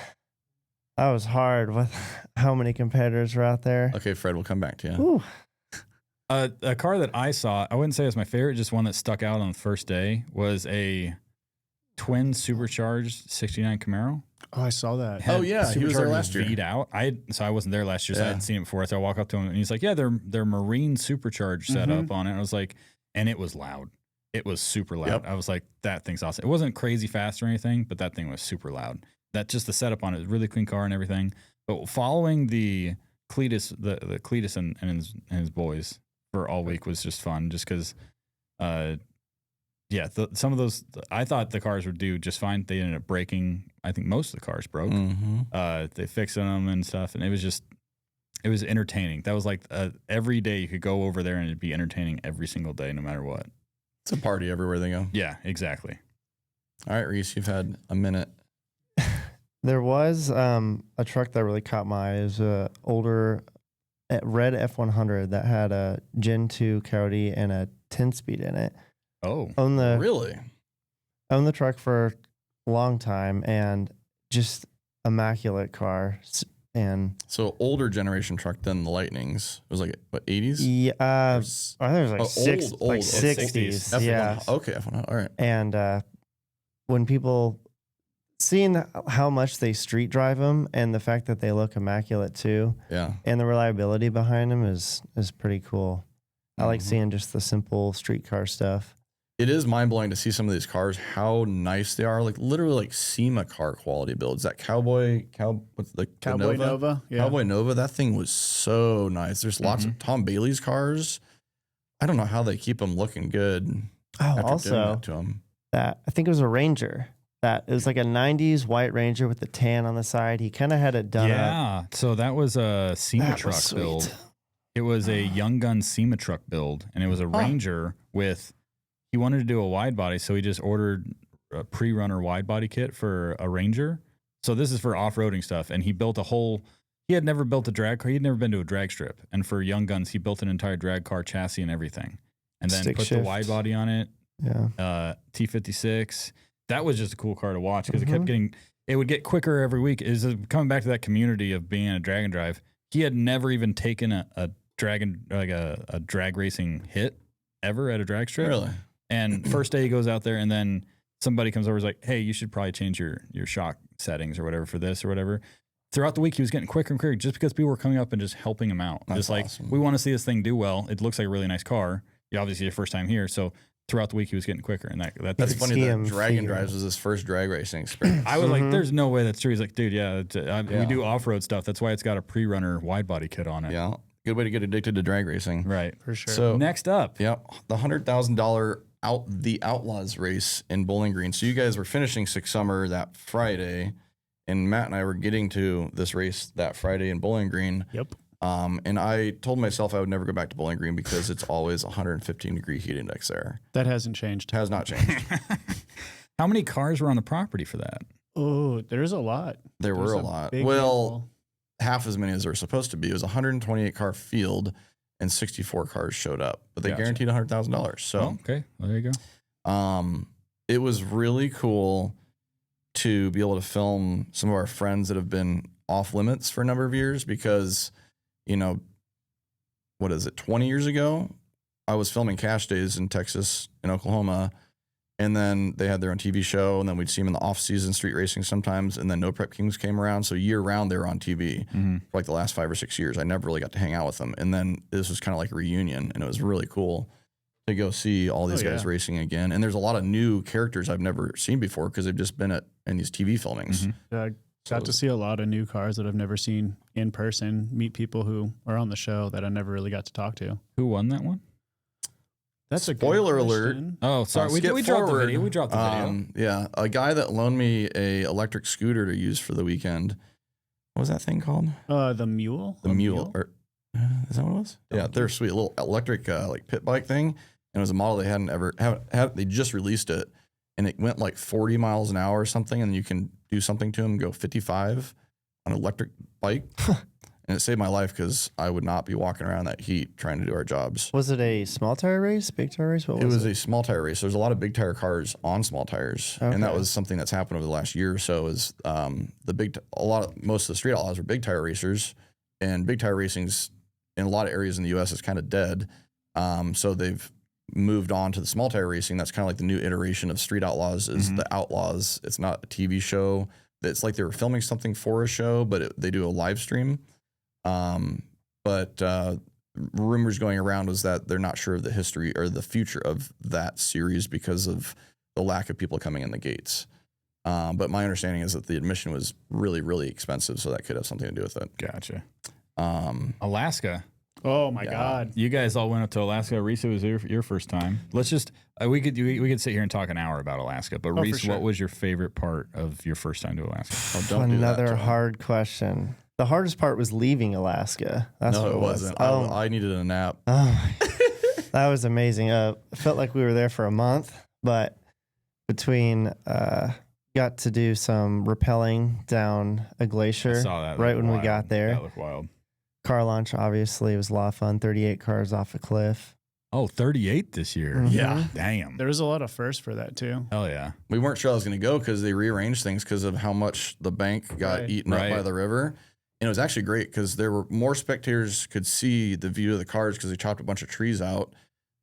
that was hard with how many competitors were out there. Okay, Fred, we'll come back to you. Ooh. A car that I saw, I wouldn't say it was my favorite, just one that stuck out on the first day, was a twin supercharged 69 Camaro. Oh, I saw that. Oh, yeah, he was there Supercharged last year. V'd out. So I wasn't there last year, so I Yeah. hadn't seen it before. So I walk up to him and he's like, yeah, they're marine supercharged setup on it. I was like, and it was loud. It was super loud. Yep. I was like, that thing's awesome. It wasn't crazy fast or anything, but that thing was super loud. That just the setup on it, really clean car and everything. But following the Cletus, the Cletus and his boys for all week was just fun, just because, some of those, I thought the cars would do just fine. They ended up breaking. I think most of the cars broke. Mm-hmm. They fixed them and stuff, and it was entertaining. That was like every day you could go over there and it'd be entertaining every single day, no matter what. It's a party everywhere they go. Yeah, exactly. All right, Reese, you've had a minute. There was a truck that really caught my eye. It was a older red F100 that had a Gen 2 Coyote and a 10-speed in it. Oh, Really? Owned the truck for a long time, and just immaculate car. And So older generation truck than the Lightnings. It was like, what, 80s? yeah, I think it was like Old, 60s. F1, Yeah. Okay, F1. All right. And when people seeing how much they street drive them, and the fact that they look immaculate too, Yeah. and the reliability behind them is pretty cool. I like Mhm. seeing just the simple street car stuff. It is mind blowing to see some of these cars, how nice they are. Like literally like SEMA car quality builds. That what's the Cowboy Nova. Yeah. Cowboy Nova, that thing was so nice. There's lots of Tom Bailey's cars. I don't know how they keep them looking good. Oh, after doing also that to them. that I think it was a Ranger that. It was like a 90s white Ranger with the tan on the side. He kind of had it done up. Yeah. So that was a SEMA That was truck sweet. build. It was a Young Gun SEMA truck build, and it was a Ranger with. He wanted to do a wide body, so he just ordered a pre-runner wide body kit for a Ranger. So this is for off-roading stuff, and he built a whole. He had never built a drag car. He had never been to a drag strip, and for Young Guns, he built an entire drag car chassis and everything, and then Stick put shift. the wide body on it. Yeah. T56. That was just a cool car to watch because it kept getting. It would get quicker every week. Is coming back to that community of being a drag and drive. He had never even taken a drag racing hit ever at a drag strip. Really? And first day he goes out there, and then somebody comes over and is like, hey, you should probably change your shock settings or whatever for this or whatever. Throughout the week, he was getting quicker and quicker just because people were coming up and just helping him out. That's just like, awesome. we want to see this thing do well. It looks like a really nice car. You obviously your first time here. So throughout the week, he was getting quicker. And That's You funny see that him Dragon figure. Drives was his first drag racing experience. I was like, there's no way that's true. He's like, dude, yeah, we Yeah. do off-road stuff. That's why it's got a pre-runner wide body kit on it. Yeah. Good way to get addicted to drag racing. Right. For sure. So Next up. yeah, the $100,000 the Outlaws race in Bowling Green. So you guys were finishing Six Summer that Friday, and Matt and I were getting to this race that Friday in Bowling Green. Yep. And I told myself I would never go back to Bowling Green because it's always 115-degree heat index there. That hasn't changed. Has not changed. How many cars were on the property for that? Oh, there's a lot. There There's were a lot. big Well, handful. half as many as there were supposed to be. It was a 128 car field, and 64 cars showed up, but they Gotcha. guaranteed $100,000. So Oh, okay. Well, there you go. it was really cool to be able to film some of our friends that have been off limits for a number of years because, you know, what is it, 20 years ago, I was filming Cash Days in Texas and Oklahoma, and then they had their own TV show, and then we'd see them in the off-season street racing sometimes, and then No Prep Kings came around, so year-round they were on TV for like the last 5 or 6 years. I never really got to hang out with them, and then this was kind of like a reunion, and it was really cool to go see all these guys racing again. And there's a lot of new characters I've never seen before because they've just been in these TV filmings. I got to see a lot of new cars that I've never seen in person, meet people who are on the show that I never really got to talk to. Who won that one? That's a good Spoiler alert. question. Oh, sorry. We Skip dropped the forward. video. We dropped the video. Yeah, a guy that loaned me a electric scooter to use for the weekend. What was that thing called? The Mule? The Mule. Or, is that what it was? Yeah, they're sweet. A little electric like pit bike thing. And it was a model they hadn't ever had. They just released it, and it went like 40 miles an hour or something. And you can do something to them, go 55 on an electric bike. And it saved my life because I would not be walking around that heat trying to do our jobs. Was it a small tire race, big tire race? What It was was a small tire race. There's a lot of big tire cars on small tires, and that Okay. was something that's happened over the last year or so. Is most of the street outlaws are big tire racers, and big tire racing's in a lot of areas in the U.S. is kind of dead. So they've moved on to the small tire racing. That's kind of like the new iteration of Street Outlaws. Is the Outlaws? It's not a TV show. It's like they were filming something for a show, but they do a live stream. But rumors going around was that they're not sure of the history or the future of that series because of the lack of people coming in the gates. But my understanding is that the admission was really, really expensive, so that could have something to do with it. Gotcha. Um, Alaska. Oh, my Yeah. God. You guys all went up to Alaska. Reese, it was your first time. Let's just we could sit here and talk an hour about Alaska. But for Reese, sure. what was your favorite part of your first time to Alaska? oh, don't do that, Another John. hard question. The hardest part was leaving Alaska. That's No, what it wasn't. Oh, I needed a nap. oh, that was amazing. It felt like we were there for a month, but between got to do some rappelling down a glacier I saw that. right That when looked we got wild. there. That looked wild. Car launch, obviously, was a lot of fun. 38 cars off a cliff. Oh, 38 this year. Mhm. Yeah. Damn. There was a lot of firsts for that, too. Hell yeah. We weren't sure I was going to go because they rearranged things because of how much the bank got Right. eaten up by Right. the river. And it was actually great because there were more spectators could see the view of the cars because they chopped a bunch of trees out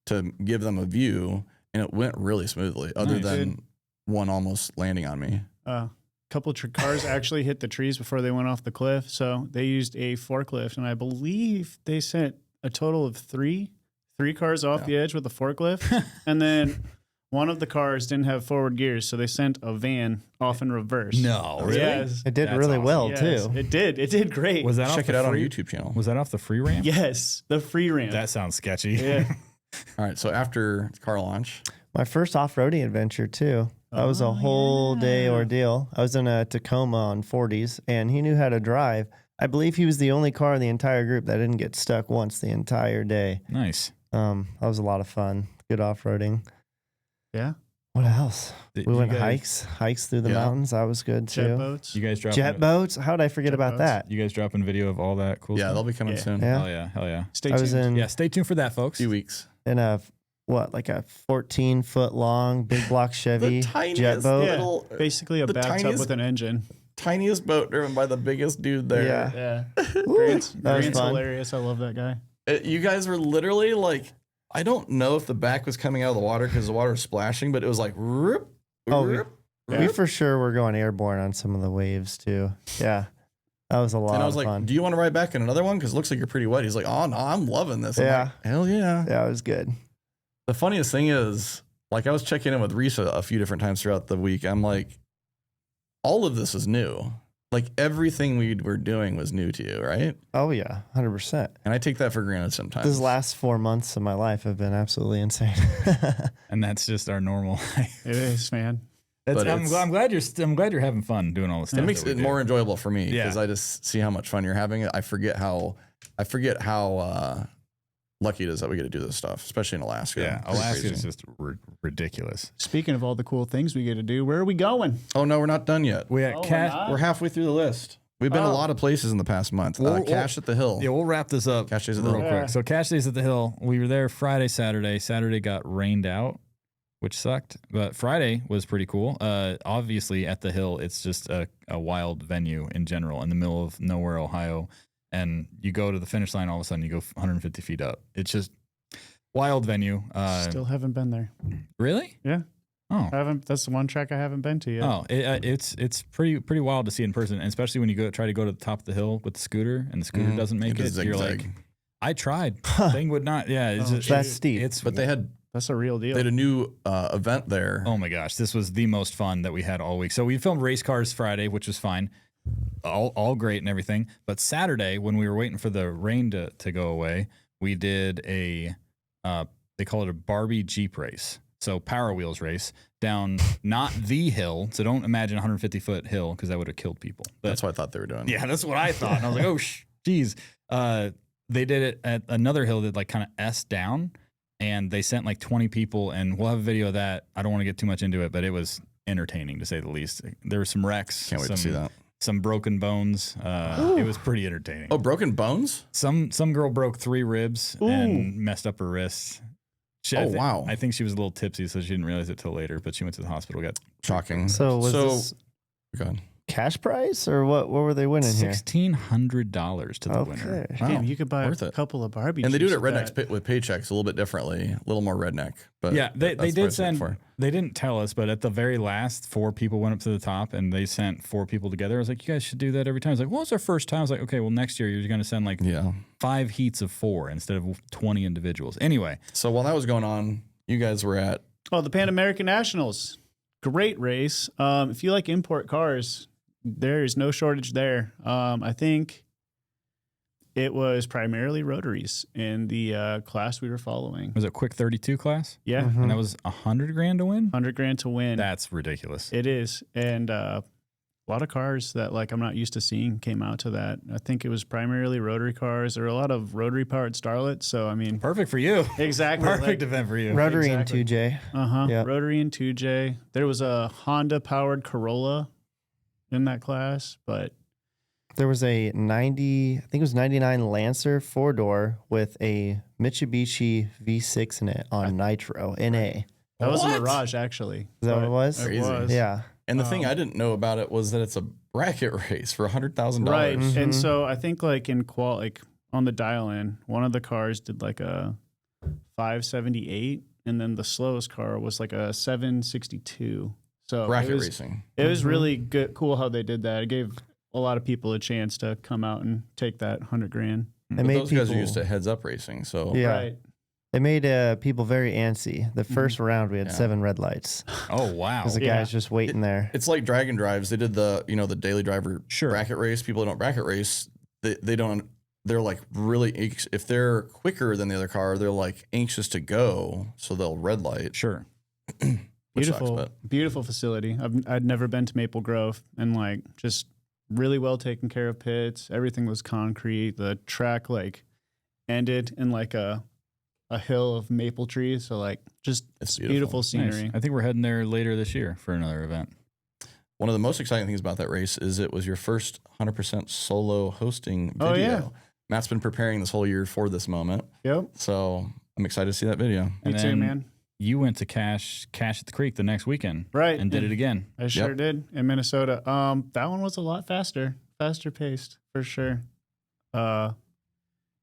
to give them a view, and it went really smoothly. Other Nice. than one almost landing on me. A couple of cars actually hit the trees before they went off the cliff. So they used a forklift, and I believe they sent a total of three cars off the edge with a forklift. And then one of the cars didn't have forward gears, so they sent a van off in reverse. No, really? Yes. It did That's really awesome. well, Yes, too. It did. It did great. Was that off Check the it out on free- YouTube channel. Was that off the free ramp? Yes, the free ramp. That sounds sketchy. Yeah. All right, so after car launch, My first off-roading adventure, too. That was a whole day yeah. ordeal. I was in a Tacoma on 40s, and he knew how to drive. I believe he was the only car in the entire group that didn't get stuck once the entire day. Nice. That was a lot of fun. Good off-roading. Yeah. What else? Did We you went guys- hikes through the Yeah. mountains. That was good Jet too. boats. You guys dropping Jet boats? How did I forget Jet about boats. that? You guys dropping video of all that cool Yeah, stuff? they'll be coming Yeah. soon. Yeah. Hell yeah. Hell yeah. Stay I was tuned. in Yeah, stay tuned for that, folks. Few weeks. in a like a 14-foot long big block Chevy jet boat. Yeah. little, Basically a the bathtub tiniest- with an engine. tiniest boat driven by the biggest dude there. Yeah. Yeah. Woo, Grant's that was fun. hilarious. I love that guy. You guys were literally like, I don't know if the back was coming out of the water because the water was splashing, but it was like, rip, Oh, rip, Yeah. We for sure were going airborne on some of the waves too. Yeah, that was a lot and I was of like, fun. do you want to ride back in another one? Because it looks like you're pretty wet. He's like, oh, no, I'm loving this. I'm Yeah. like, hell yeah. Yeah, it was good. The funniest thing is, like, I was checking in with Reese a few different times throughout the week. I'm like, all of this is new. Like, everything we were doing was new to you, right? Oh yeah, 100%. And I take that for granted sometimes. This last 4 months of my life have been absolutely insane. And that's just our normal life. It is, man. But I'm it's- glad you're having fun doing all this stuff. It makes that we it do. more enjoyable for me because Yeah. I just see how much fun you're having. I forget how lucky it is that we get to do this stuff, especially in Alaska. Yeah, Pretty Alaska crazy. is just ridiculous. Speaking of all the cool things we get to do, where are we going? Oh no, we're not done yet. We had Oh, cat. we're not? We're halfway through the list. We've been a Oh. lot of places in the past month. Well, Cash at the Hill. Yeah, we'll wrap this up Cash Days at the real Hill. quick. So Cash Days at the Hill, we were there Friday, Saturday. Saturday got rained out, which sucked. But Friday was pretty cool. Obviously, at the Hill, it's just a wild venue in general in the middle of nowhere, Ohio. And you go to the finish line, all of a sudden you go 150 feet up. It's just wild venue. Still haven't been there. Really? Yeah. Oh. I haven't. That's the one track I haven't been to yet. Oh, it's pretty wild to see in person, and especially when you try to go to the top of the hill with the scooter, and the scooter Mhm. doesn't make It it. does You're zigzag. like, I tried. Thing would not. Yeah, it's Oh, just, That's steep. It's But they had That's a real deal. a new event there. oh my gosh, this was the most fun that we had all week. So we filmed race cars Friday, which was fine, all great and everything. But Saturday, when we were waiting for the rain to go away, we did a they call it a Barbie Jeep race. So Power Wheels race down not the hill. So don't imagine a 150-foot hill because that would have killed people. But That's what I thought they were doing. yeah, that's what I thought. And I was like, oh, geez. They did it at another hill that like kind of S down, and they sent like 20 people, and we'll have a video of that. I don't want to get too much into it, but it was entertaining to say the least. There were some wrecks. Can't wait to see that. Some broken bones. It was pretty entertaining. Oh, broken bones? Some girl broke 3 ribs and messed up her wrist. Wow. I think she was a little tipsy, so she didn't realize it till later, but she went to the hospital, got Shocking. So was this go ahead. cash price or what were they winning here? $1,600 to the winner. Okay. Wow. Damn, you could buy Worth a it. couple of Barbie. And they do it at Jeeps with Redneck's that. with paychecks a little bit differently, a little more redneck. But Yeah, they that's what I did was looking send. for. They didn't tell us, but at the very last, 4 people went up to the top, and they sent 4 people together. I was like, you guys should do that every time. I was like, well, it's our first time. I was like, okay, well, next year you're going to send like Yeah. 5 heats of 4 instead of 20 individuals. Anyway, So while that was going on, you guys were at Oh, the Pan American Nationals. Great race. If you like import cars, there is no shortage there. I think it was primarily rotaries in the class we were following. was it quick 32 class? Yeah, Mhm. And that was $100,000 to win. $100,000 to win. That's ridiculous. It is, and a lot of cars that like I'm not used to seeing came out to that. I think it was primarily rotary cars. There were a lot of rotary powered Starlets. So I mean, Perfect for you. exactly. Perfect event for you. Rotary Exactly. and 2J. Yep. Rotary and 2J. There was a Honda powered Corolla in that class, but There was a 90, I think it was 99 Lancer 4-door with a Mitsubishi V6 in it on Nitro NA. that was a What? Mirage actually. Is that what it was? It Crazy. was. Yeah. and the thing I didn't know about it was that it's a bracket race for $100,000. Right. Mhm. And so I think like in like on the dial in, one of the cars did like a 578 and then the slowest car was like a 762. So Bracket it was, racing. It was really good, cool how they did that. It gave a lot of people a chance to come out and take that $100,000. It But made those guys are people- used to heads up racing. So Yeah. Right. It made people very antsy. The first round, we had Yeah. 7 red lights Oh, wow. because the Yeah. guy's just waiting there. it's like Dragon Drives. They did the daily driver Sure. bracket race. People that don't bracket race, they don't. They're like really if they're quicker than the other car, they're like anxious to go, so they'll red light. Sure. which Beautiful, sucks, beautiful facility. I'd never been to Maple Grove, and like just really well taken care of pits. Everything was concrete. The track like ended in like a hill of maple trees. So like just It's beautiful beautiful. scenery. Nice. I think we're heading there later this year for another event. One of the most exciting things about that race is it was your first 100% solo hosting video. Oh, yeah. Matt's been preparing this whole year for this moment. Yep. So I'm excited to see that video. Me And too, then man. You went to Cash at the Creek the next weekend. Right. And did it again. I sure did in Minnesota. That one was a lot faster paced for sure.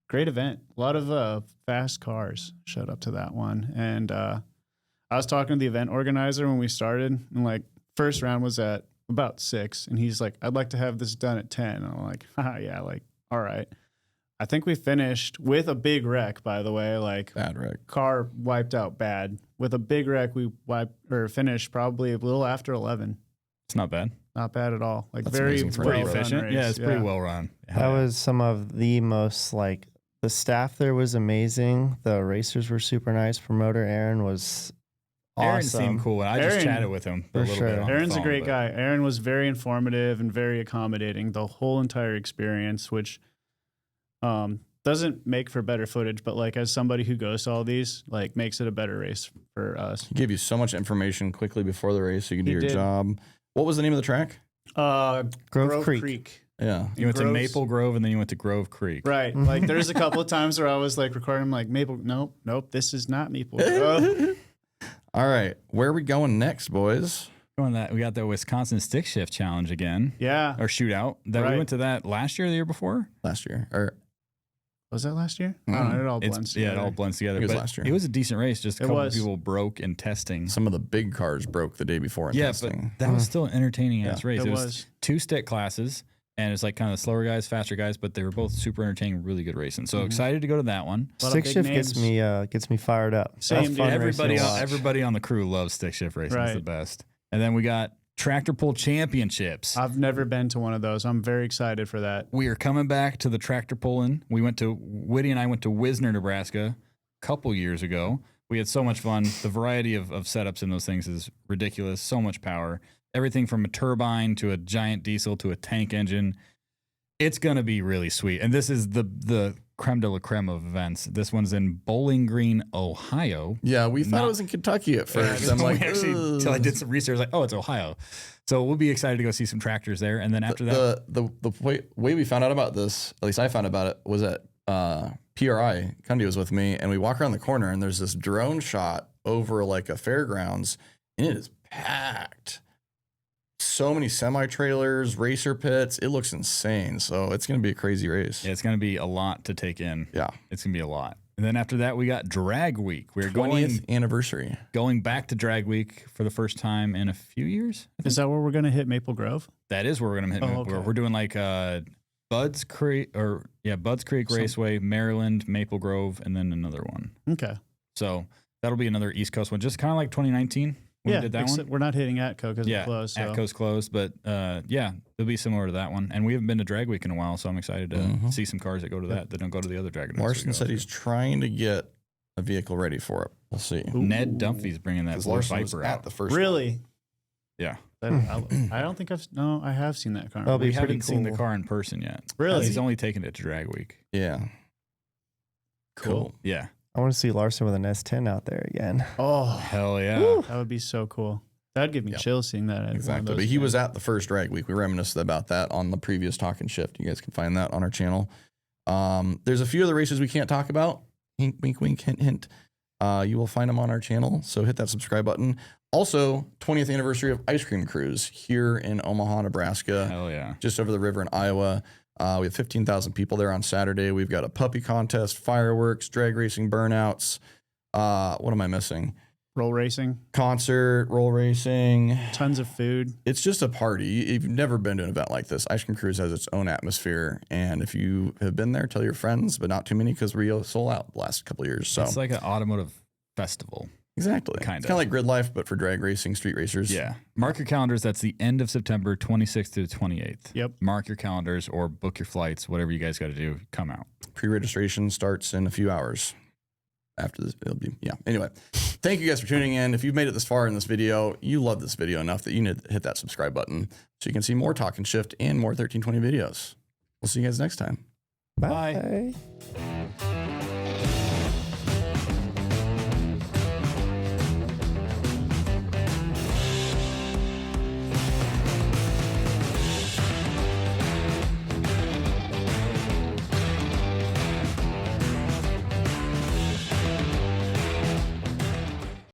Great event. A lot of fast cars showed up to that one. And I was talking to the event organizer when we started, and like first round was at about 6, and he's like, I'd like to have this done at 10. And I'm like, haha, yeah, like, all right. I think we finished with a big wreck, by the way, like Bad wreck. car wiped out bad. With a big wreck, we finished probably a little after 11. It's not bad. Not bad at all. Like That's very amazing for a well road. done Efficient. race. Yeah, it's pretty well run. That was some of the most like the staff there was amazing. The racers were super nice. Promoter Aaron was Aaron awesome. seemed cool. And I just Aaron- chatted with him For a little sure. bit. On the Aaron's a phone, great but guy. Aaron was very informative and very accommodating the whole entire experience, which doesn't make for better footage, but like as somebody who goes to all these, like makes it a better race for us. He gave you so much information quickly before the race so you can do He your did. job. What was the name of the track? Grove Creek. Yeah. You went to Groves- Maple Grove and then you went to Grove Creek. Right. Like there's a couple of times where I was like recording, I'm like, Maple, nope, this is not Maple Grove. All right. Where are we going next, boys? Going that we got the Wisconsin Stick Shift Challenge again. Yeah. Or shootout. That we Right. went to that last year or the year before? Last year. Or Was that last year? I don't know, it all blends Yeah, it together. all blends together. I think it was But last year. it was a decent race. Just a It couple of was. people broke in testing. some of the big cars broke the day before in Yeah, testing. but that was still an entertaining ass race. It It was was. 2 stick classes, and it's like kind of slower guys, faster guys, but they were both super entertaining, really good racing. So excited to go to that one. A lot of Stick big shift names. gets me fired up. Same, That's dude. fun racing Everybody, to watch. everybody on the crew loves stick shift racing. It's the Right. best. And then we got tractor pull championships. I've never been to one of those. I'm very excited for that. We are coming back to the tractor pulling. Whitty and I went to Wisner, Nebraska a couple years ago. We had so much fun. The variety of setups in those things is ridiculous. So much power. Everything from a turbine to a giant diesel to a tank engine. It's going to be really sweet. And this is the creme de la creme of events. This one's in Bowling Green, Ohio. Yeah, we thought Not- it was in Kentucky at first. Yeah, I'm like, until I did some research, like, oh, it's Ohio. So we'll be excited to go see some tractors there. And then after that, the way we found out about this, at least I found out about it, was at PRI. Cundy was with me, and we walk around the corner, and there's this drone shot over like a fairgrounds, and it is packed. So many semi trailers, racer pits. It looks insane. So it's going to be a crazy race. yeah, it's going to be a lot to take in. Yeah. It's going to be a lot. And then after that, we got Drag Week. We're 20th anniversary. going back to Drag Week for the first time in a few years. Is that where we're going to hit Maple Grove? That is where we're going to hit. Oh, okay. We're doing like Budds Creek Raceway, Maryland, Maple Grove, and then another one. Okay. So that'll be another East Coast one, just kind of like 2019 when we did that one. except we're not hitting Atco because Yeah, it's closed. So. Atco's closed, but yeah, it'll be similar to that one. And we haven't been to Drag Week in a while, so I'm excited to see some cars that go to that don't go to the other drag events we Larson go said to. he's trying to get a vehicle ready for it. We'll see. Ned Dunphy's bringing that Because blue Larson was Viper at out. the first Really? Yeah, I don't think I have seen that car. That'll be we pretty haven't seen the cool. car in person yet. Really? He's only taken it to Drag Week. Yeah. Cool. Yeah. I want to see Larson with an S10 out there again. Oh, Hell yeah. that would be so cool. That'd give me Yep. chills seeing that. At one of Exactly. those But he was things. at the first drag week. We reminisced about that on the previous Talkin Shift. You guys can find that on our channel. There's a few other races we can't talk about. Hink, wink, wink, hint, hint. You will find them on our channel. So hit that subscribe button. Also, 20th anniversary of Ice Cream Cruise here in Omaha, Nebraska, Hell yeah. just over the river in Iowa. We have 15,000 people there on Saturday. We've got a puppy contest, fireworks, drag racing, burnouts. What am I missing? roll racing, Concert, roll racing. tons of food. It's just a party. If you've never been to an event like this, Ice Cream Cruise has its own atmosphere. And if you have been there, tell your friends, but not too many because we sold out the last couple of years. So It's like an automotive festival. exactly. Kinda. It's kind of like Grid Life, but for drag racing, street racers. Yeah. Mark your calendars. That's the end of September 26th to the 28th. Yep. Mark your calendars or book your flights, whatever you guys got to do. Come out. Pre-registration starts in a few hours. after this, it'll be, yeah. Anyway, thank you guys for tuning in. If you've made it this far in this video, you love this video enough that you need to hit that subscribe button so you can see more Talkin Shift and more 1320 videos. We'll see you guys next time. Bye.